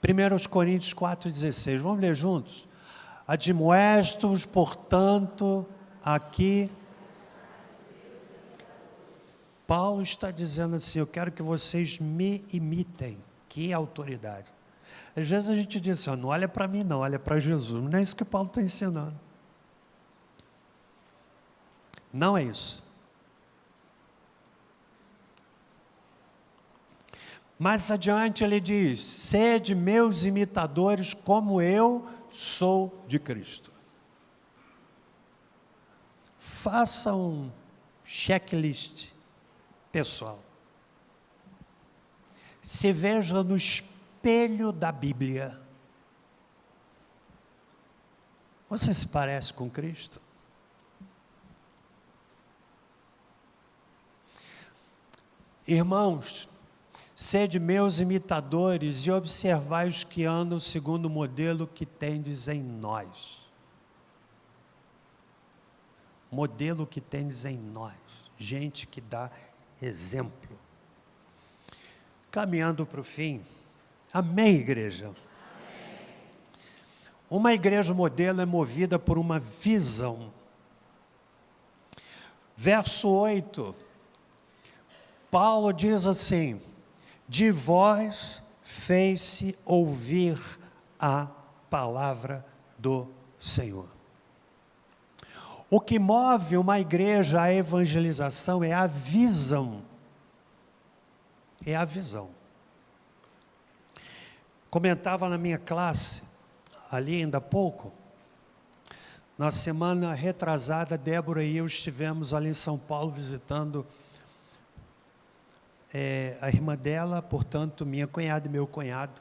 1 Coríntios 4,16, vamos ler juntos? Admoesto-os, portanto, aqui, Paulo está dizendo assim: eu quero que vocês me imitem. Que autoridade. Às vezes a gente diz assim: não olha para mim não, olha para Jesus. Não é isso que Paulo está ensinando. Não é isso. Mais adiante ele diz: sede meus imitadores como eu sou de Cristo. Faça um checklist pessoal. se veja no espelho da Bíblia. Você se parece com Cristo? Irmãos, sede meus imitadores e observai os que andam segundo o modelo que tendes em nós. Modelo que tendes em nós. Gente que dá exemplo. Caminhando para o fim. Amém, igreja? Amém. Uma igreja modelo é movida por uma visão. Verso 8. Paulo diz assim: de vós fez-se ouvir a palavra do Senhor. O que move uma igreja à evangelização é a visão. É a visão. Comentava na minha classe, ali ainda há pouco, na semana retrasada, Débora e eu estivemos ali em São Paulo visitando a irmã dela, portanto, minha cunhada e meu cunhado.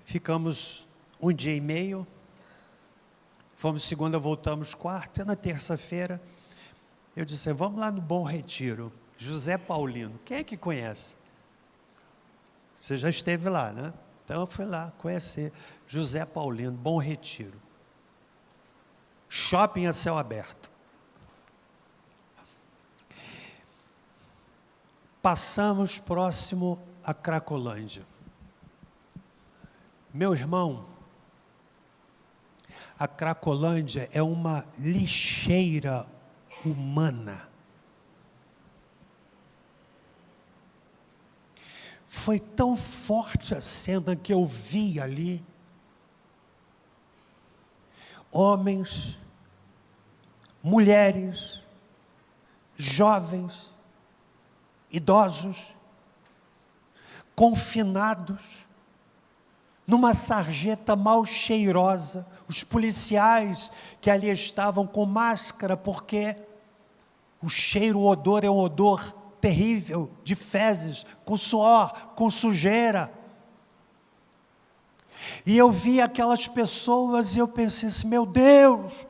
Ficamos um dia e meio, fomos segunda, voltamos quarta, e na terça-feira, eu disse, vamos lá no Bom Retiro, José Paulino. Quem é que conhece? Você já esteve lá, né? Então eu fui lá conhecer José Paulino, Bom Retiro. Shopping a céu aberto. Passamos próximo a Cracolândia. Meu irmão, a Cracolândia é uma lixeira humana. Foi tão forte a cena que eu vi ali. Homens, mulheres, jovens, idosos, confinados, numa sarjeta mal cheirosa, os policiais que ali estavam com máscara, porque o cheiro, o odor é um odor terrível, de fezes, com suor, com sujeira. E eu vi aquelas pessoas e eu pensei assim, meu Deus,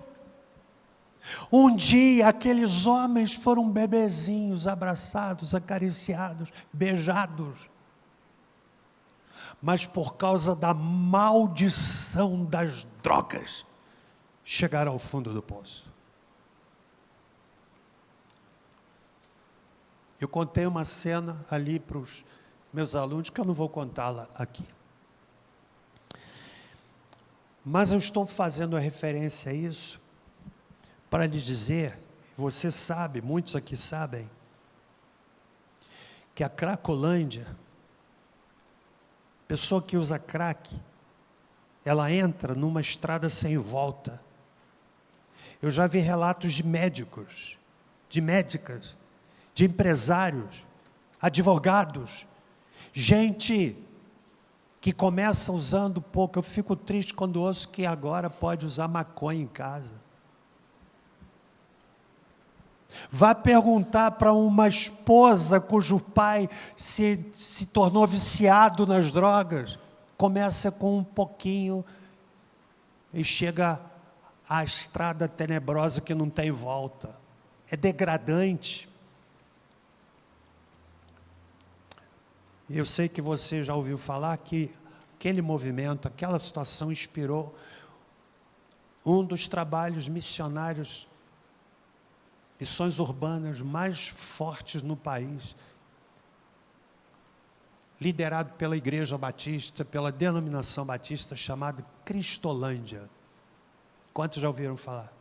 um dia aqueles homens foram bebezinhos, abraçados, acariciados, beijados. Mas por causa da maldição das drogas, chegaram ao fundo do poço. Eu contei uma cena ali para os meus alunos, que eu não vou contá-la aqui. Mas eu estou fazendo a referência a isso, para lhe dizer, você sabe, muitos aqui sabem, que a Cracolândia, pessoa que usa crack, ela entra numa estrada sem volta. Eu já vi relatos de médicos, de médicas, de empresários, advogados, gente que começa usando pouco. Eu fico triste quando ouço que agora pode usar maconha em casa. Vá perguntar para uma esposa cujo pai se tornou viciado nas drogas, começa com um pouquinho e chega à estrada tenebrosa que não tem volta. É degradante. Eu sei que você já ouviu falar que aquele movimento, aquela situação inspirou um dos trabalhos missionários, missões urbanas mais fortes no país, liderado pela Igreja Batista, pela denominação batista, chamada Cristolândia. Quantos já ouviram falar?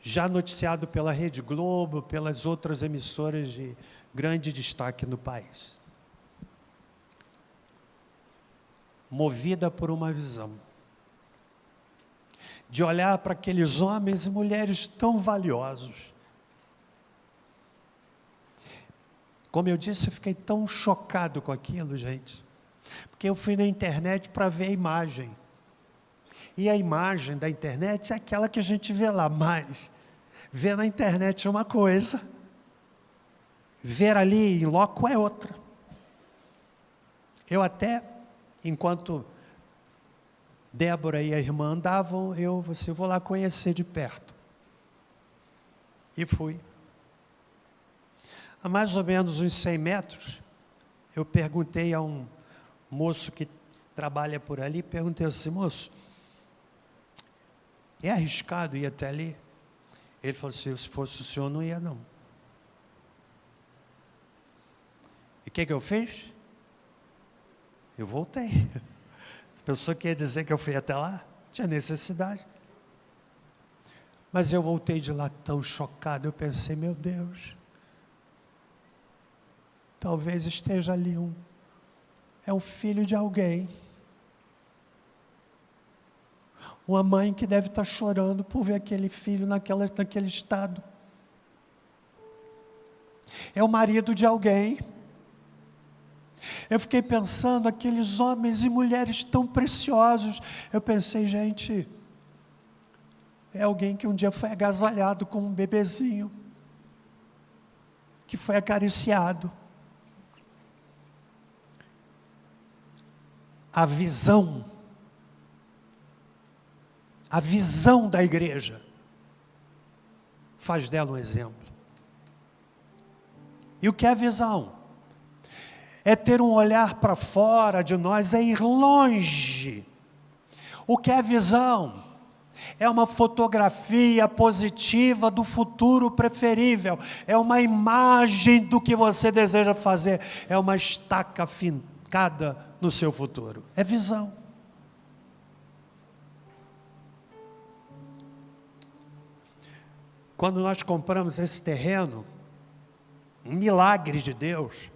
Já noticiado pela Rede Globo, pelas outras emissoras de grande destaque no país. Movida por uma visão de olhar para aqueles homens e mulheres tão valiosos. Como eu disse, eu fiquei tão chocado com aquilo, gente, porque eu fui na internet para ver a imagem. E a imagem da internet é aquela que a gente vê lá, mas ver na internet é uma coisa, ver ali em loco é outra. Eu até, enquanto Débora e a irmã andavam, eu vou lá conhecer de perto. E fui. A mais ou menos uns 100 metros, eu perguntei a um moço que trabalha por ali, perguntei assim: moço, é arriscado ir até ali? Ele falou assim: se fosse o senhor, não ia não. E o que eu fiz? Eu voltei. A pessoa quer dizer que eu fui até lá? Tinha necessidade. Mas eu voltei de lá tão chocado, eu pensei: meu Deus, talvez esteja ali é o filho de alguém. Uma mãe que deve estar chorando por ver aquele filho naquele estado. É o marido de alguém. Eu fiquei pensando, aqueles homens e mulheres tão preciosos. Eu pensei: gente, é alguém que um dia foi agasalhado com um bebezinho, que foi acariciado. A visão da igreja faz dela um exemplo. E o que é a visão? É ter um olhar para fora de nós, é ir longe. O que é a visão? É uma fotografia positiva do futuro preferível, é uma imagem do que você deseja fazer, é uma estaca fincada no seu futuro. É visão. Quando nós compramos esse terreno, um milagre de Deus,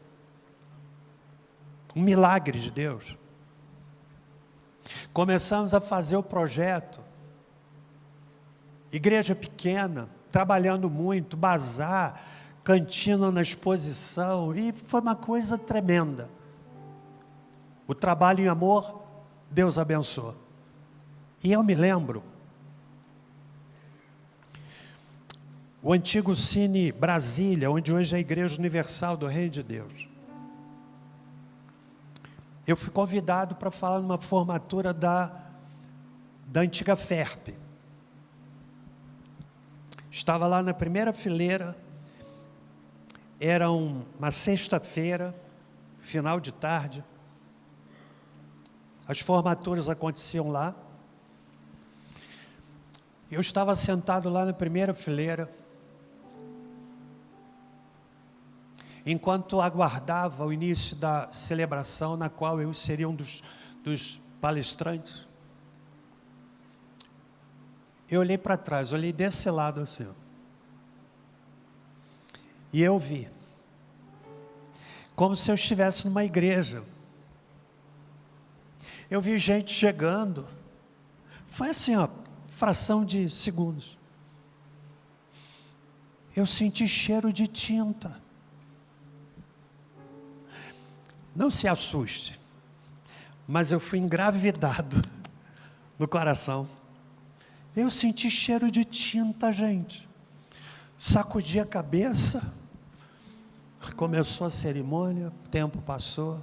começamos a fazer o projeto, igreja pequena, trabalhando muito, bazar, cantina na exposição, e foi uma coisa tremenda. O trabalho em amor, Deus abençoou. E eu me lembro, o antigo Cine Brasília, onde hoje é a Igreja Universal do Reino de Deus. Eu fui convidado para falar numa formatura da antiga FERP. Estava lá na primeira fileira, era uma sexta-feira, final de tarde. As formaturas aconteciam lá. Eu estava sentado lá na primeira fileira, enquanto aguardava o início da celebração, na qual eu seria um dos palestrantes. Eu olhei para trás, olhei desse lado assim, e eu vi, como se eu estivesse numa igreja. Eu vi gente chegando, foi assim, fração de segundos. Eu senti cheiro de tinta. Não se assuste, mas eu fui engravidado no coração. Eu senti cheiro de tinta, gente. Sacudi a cabeça, começou a cerimônia, o tempo passou.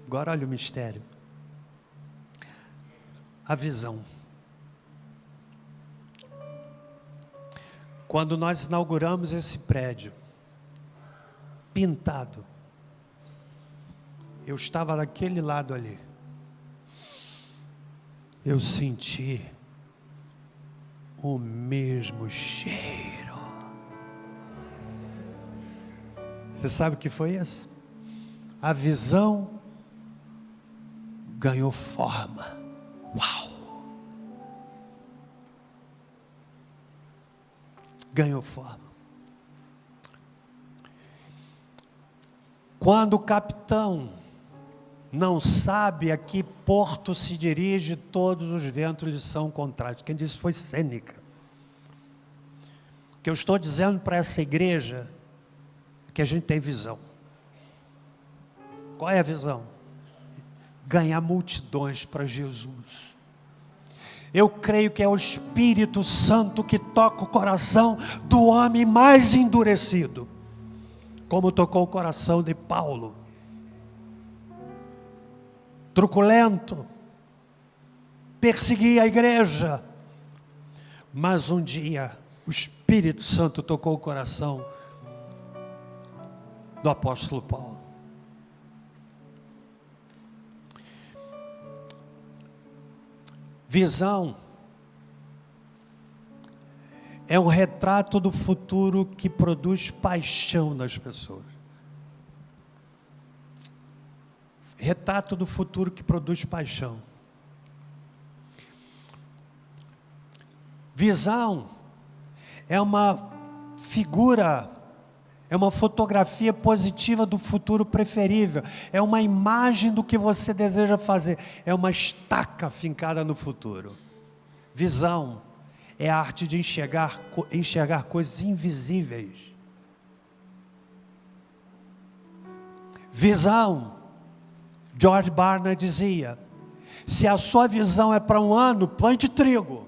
Agora olha o mistério. A visão. Quando nós inauguramos esse prédio, pintado, eu estava daquele lado ali. Eu senti o mesmo cheiro. Você sabe o que foi isso? A visão ganhou forma. Uau! Ganhou forma. Quando o capitão não sabe a que porto se dirige, todos os ventos lhe são contrários. Quem disse foi Sêneca. O que eu estou dizendo para essa igreja é que a gente tem visão. Qual é a visão? Ganhar multidões para Jesus. Eu creio que é o Espírito Santo que toca o coração do homem mais endurecido, como tocou o coração de Paulo, truculento, perseguia a igreja, mas um dia o Espírito Santo tocou o coração do apóstolo Paulo. Visão é um retrato do futuro que produz paixão nas pessoas. Retrato do futuro que produz paixão. Visão é uma figura, é uma fotografia positiva do futuro preferível, é uma imagem do que você deseja fazer, é uma estaca fincada no futuro. Visão é a arte de enxergar coisas invisíveis. Visão, George Barna dizia, se a sua visão é para um ano, plante trigo.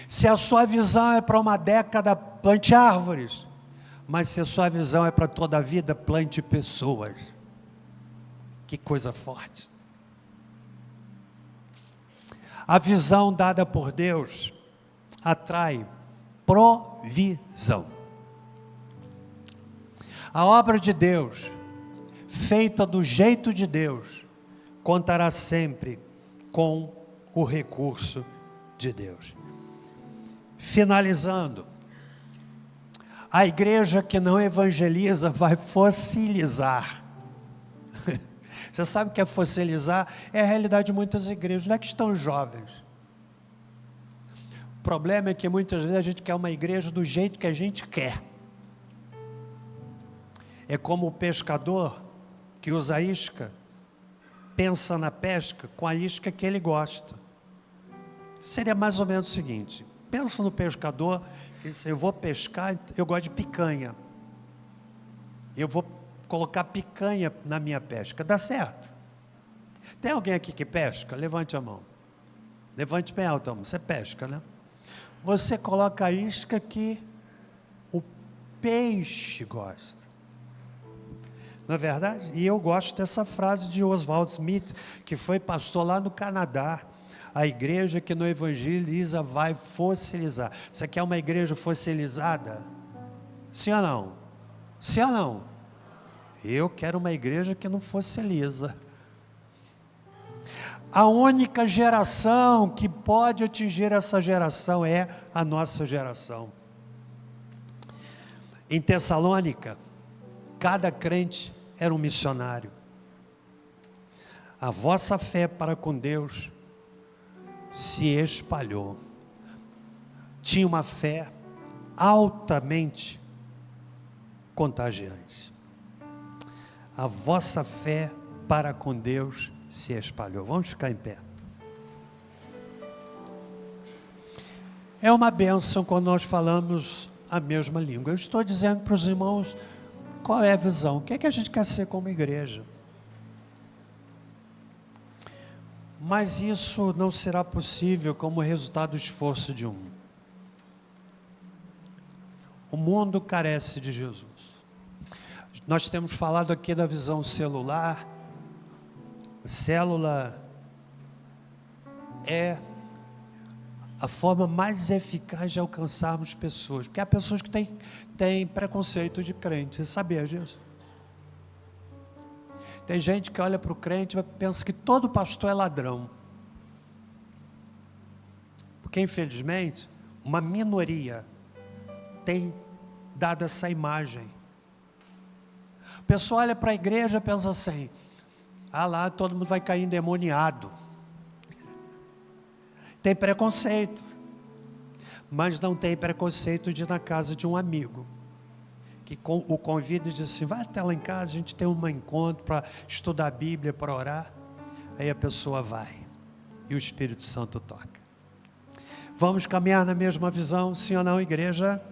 Se a sua visão é para uma década, plante árvores. Mas se a sua visão é para toda a vida, plante pessoas. Que coisa forte. A visão dada por Deus atrai provisão. A obra de Deus, feita do jeito de Deus, contará sempre com o recurso de Deus. Finalizando, a igreja que não evangeliza vai fossilizar. Você sabe o que é fossilizar? É a realidade de muitas igrejas. Onde é que estão os jovens? O problema é que muitas vezes a gente quer uma igreja do jeito que a gente quer. É como o pescador que usa a isca, pensa na pesca com a isca que ele gosta. Seria mais ou menos o seguinte: pensa no pescador que diz, eu vou pescar, eu gosto de picanha. Eu vou colocar picanha na minha pesca. Dá certo? Tem alguém aqui que pesca? Levante a mão. Levante bem alto a mão. Você pesca, né? Você coloca a isca que o peixe gosta. Não é verdade? E eu gosto dessa frase de Oswald Smith, que foi pastor lá no Canadá. A igreja que não evangeliza vai fossilizar. Você quer uma igreja fossilizada? Sim ou não? Sim ou não? Eu quero uma igreja que não fossiliza. A única geração que pode atingir essa geração é a nossa geração. Em Tessalônica, cada crente era um missionário. A vossa fé para com Deus se espalhou. Tinha uma fé altamente contagiante. A vossa fé para com Deus se espalhou. Vamos ficar em pé. É uma bênção quando nós falamos a mesma língua. Eu estou dizendo para os irmãos qual é a visão, o que é que a gente quer ser como igreja. Mas isso não será possível como resultado do esforço de um. O mundo carece de Jesus. Nós temos falado aqui da visão celular. A célula é a forma mais eficaz de alcançarmos pessoas, porque há pessoas que têm preconceito de crente. Você sabia disso? Tem gente que olha para o crente e pensa que todo pastor é ladrão. Porque, infelizmente, uma minoria tem dado essa imagem. A pessoa olha para a igreja e pensa assim, lá todo mundo vai cair endemoniado. Tem preconceito. Mas não tem preconceito de ir na casa de um amigo, que o convida e diz assim, vai até lá em casa, a gente tem um encontro para estudar a Bíblia, para orar. Aí a pessoa vai, e o Espírito Santo toca. Vamos caminhar na mesma visão, sim ou não, igreja?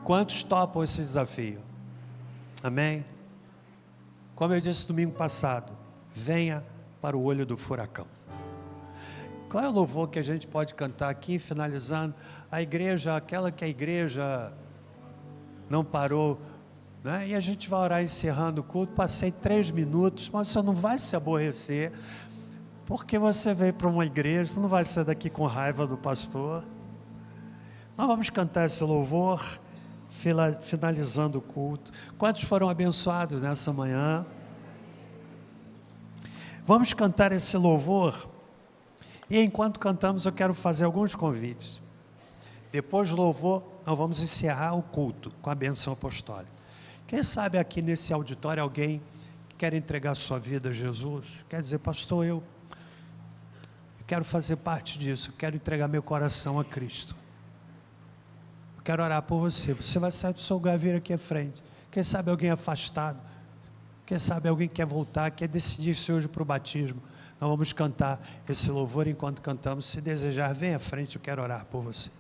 Quantos topam esse desafio? Amém? Como eu disse domingo passado, venha para o olho do furacão. Qual é o louvor que a gente pode cantar aqui, finalizando? A igreja, aquela que a igreja não parou, né? E a gente vai orar encerrando o culto. Passei 3 minutos, mas você não vai se aborrecer, porque você veio para uma igreja, você não vai sair daqui com raiva do pastor. Nós vamos cantar esse louvor, finalizando o culto. Quantos foram abençoados nessa manhã? Vamos cantar esse louvor, e enquanto cantamos eu quero fazer alguns convites. Depois do louvor, nós vamos encerrar o culto com a bênção apostólica. Quem sabe aqui nesse auditório alguém que quer entregar sua vida a Jesus, quer dizer, pastor, eu quero fazer parte disso, quero entregar meu coração a Cristo. Eu quero orar por você. Você vai sair do seu lugar e vir aqui à frente. Quem sabe alguém afastado, quem sabe alguém que quer voltar, quer decidir-se hoje para o batismo. Nós vamos cantar esse louvor. Enquanto cantamos, se desejar, vem à frente, eu quero orar por você.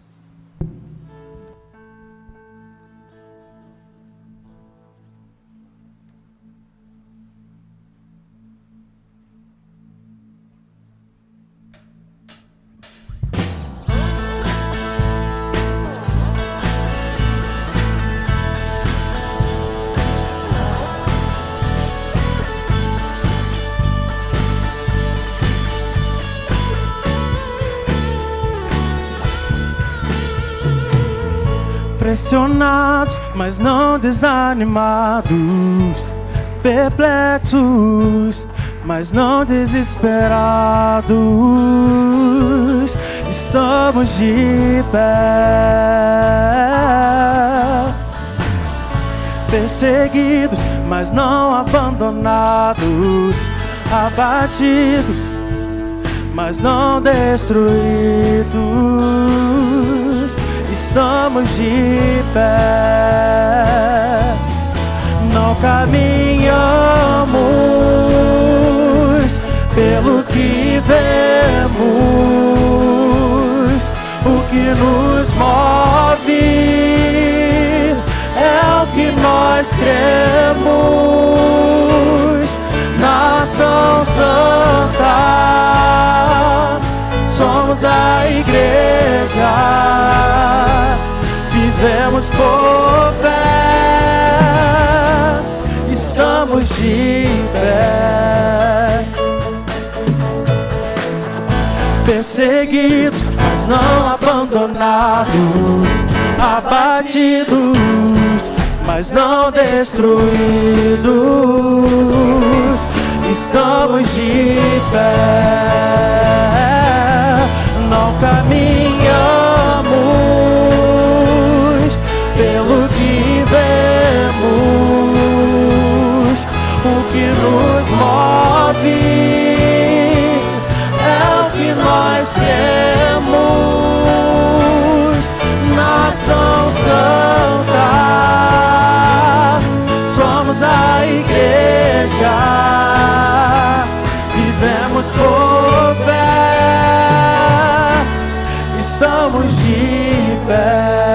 Pressionados, mas não desanimados, perplexos, mas não desesperados, estamos de pé. Perseguidos, mas não abandonados, abatidos, mas não destruídos, estamos de pé. Não caminhamos pelo que vemos, o que nos move é o que nós cremos. Nação Santa, somos a igreja, vivemos por fé, estamos de pé. Perseguidos, mas não abandonados, abatidos, mas não destruídos, estamos de pé. Não caminhamos pelo que vemos, o que nos move é o que nós cremos. Nação Santa, somos a igreja, vivemos por fé, estamos de pé.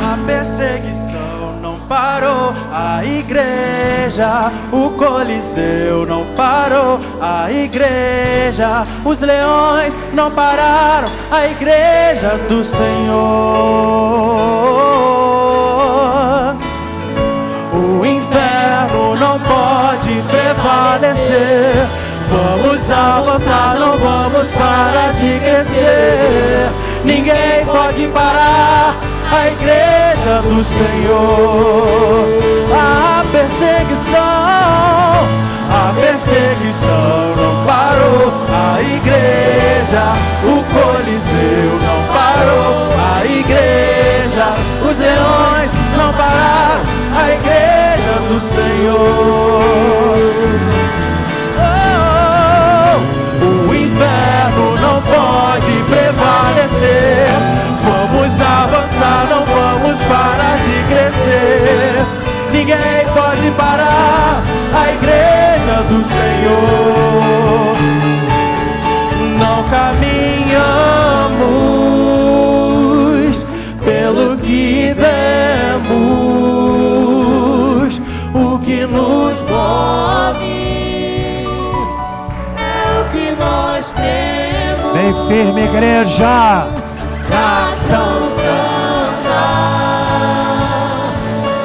A perseguição não parou a igreja, o Coliseu não parou a igreja, os leões não pararam a igreja do Senhor. O inferno não pode prevalecer. Vamos avançar, não vamos parar de crescer. Ninguém pode parar a igreja do Senhor. A perseguição não parou a igreja, o Coliseu não parou a igreja, os leões não pararam a igreja do Senhor. O inferno não pode prevalecer. Vamos avançar, não vamos parar de crescer. Ninguém pode parar a igreja do Senhor. Não caminhamos pelo que vemos, o que nos move nós cremos. Bem firme, igreja. Nação Santa,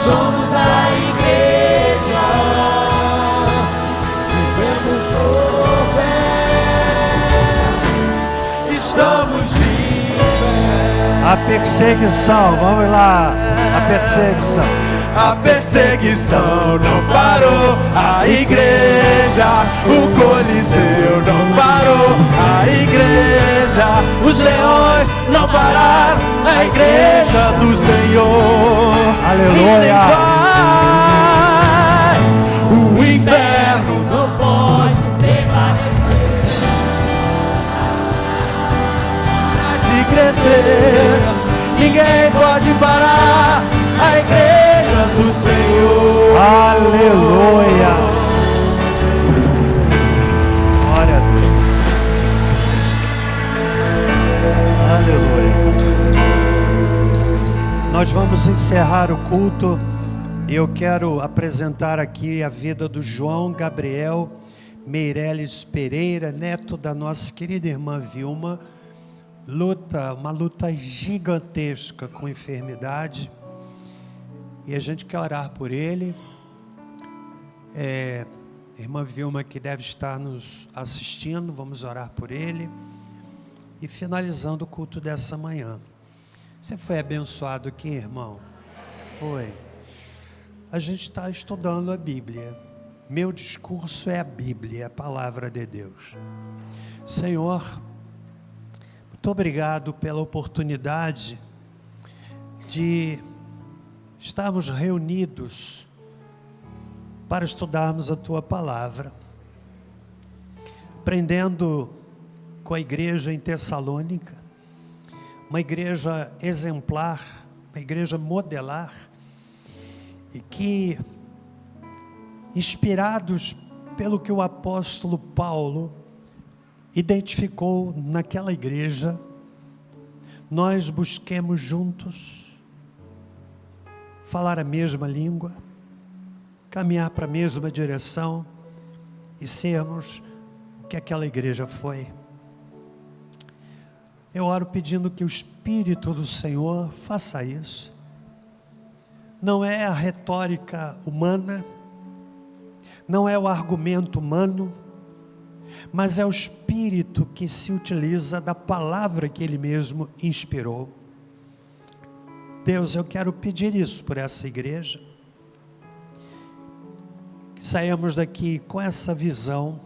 somos a igreja, vivemos por fé, estamos de pé. A perseguição, vamos lá, a perseguição. A perseguição não parou, a igreja, o Coliseu não parou, a igreja, os leões não pararam, a igreja do Senhor. Aleluia. E nem vai, o inferno não pode prevalecer, de crescer, ninguém pode parar a igreja do Senhor. Aleluia. Glória a Deus. Aleluia. Nós vamos encerrar o culto e eu quero apresentar aqui a vida do João Gabriel Meireles Pereira, neto da nossa querida irmã Vilma. Uma luta gigantesca com enfermidade. E a gente quer orar por ele. Irmã Vilma, que deve estar nos assistindo, vamos orar por ele. E finalizando o culto dessa manhã. Você foi abençoado aqui, irmão? Foi. A gente está estudando a Bíblia. Meu discurso é a Bíblia, a palavra de Deus. Senhor, muito obrigado pela oportunidade de estarmos reunidos para estudarmos a Tua Palavra, aprendendo com a igreja em Tessalônica, uma igreja exemplar, uma igreja modelar, e que, inspirados pelo que o apóstolo Paulo identificou naquela igreja, nós busquemos juntos falar a mesma língua, caminhar para a mesma direção e sermos o que aquela igreja foi. Eu oro pedindo que o Espírito do Senhor faça isso. Não é a retórica humana, não é o argumento humano, mas é o Espírito que se utiliza da palavra que Ele mesmo inspirou. Deus, eu quero pedir isso por essa igreja, que saímos daqui com essa visão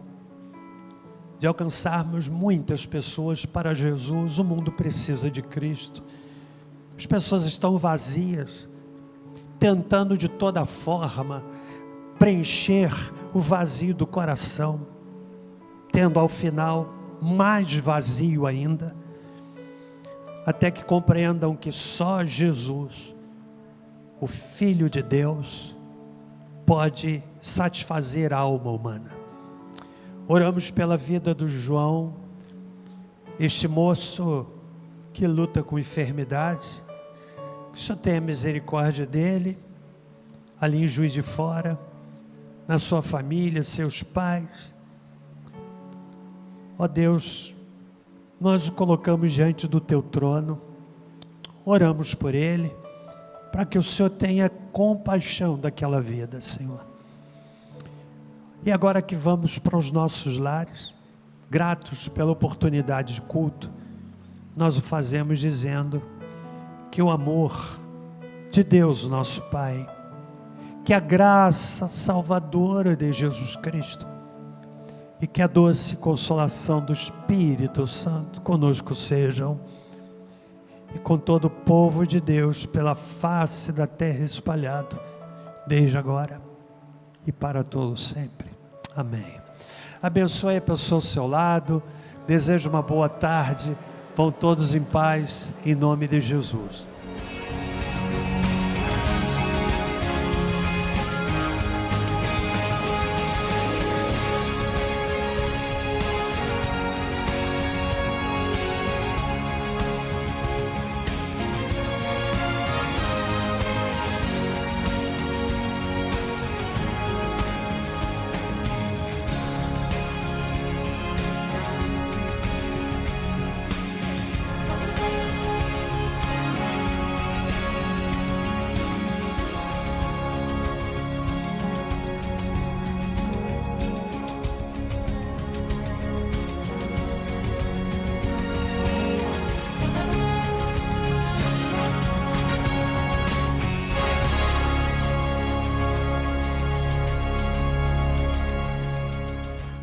de alcançarmos muitas pessoas para Jesus. O mundo precisa de Cristo, as pessoas estão vazias, tentando de toda forma preencher o vazio do coração, tendo ao final mais vazio ainda, até que compreendam que só Jesus, o Filho de Deus, pode satisfazer a alma humana. Oramos pela vida do João, este moço que luta com enfermidade, que o Senhor tenha misericórdia dele, ali em Juiz de Fora, na sua família, seus pais. Ó Deus, nós o colocamos diante do Teu trono, oramos por ele, para que o Senhor tenha compaixão daquela vida, Senhor. E agora que vamos para os nossos lares, gratos pela oportunidade de culto, nós o fazemos dizendo que o amor de Deus, nosso Pai, que a graça salvadora de Jesus Cristo, e que a doce consolação do Espírito Santo conosco sejam, e com todo o povo de Deus pela face da terra espalhado, desde agora e para todo sempre. Amém. Abençoe a pessoa ao seu lado, desejo uma boa tarde, vão todos em paz, em nome de Jesus.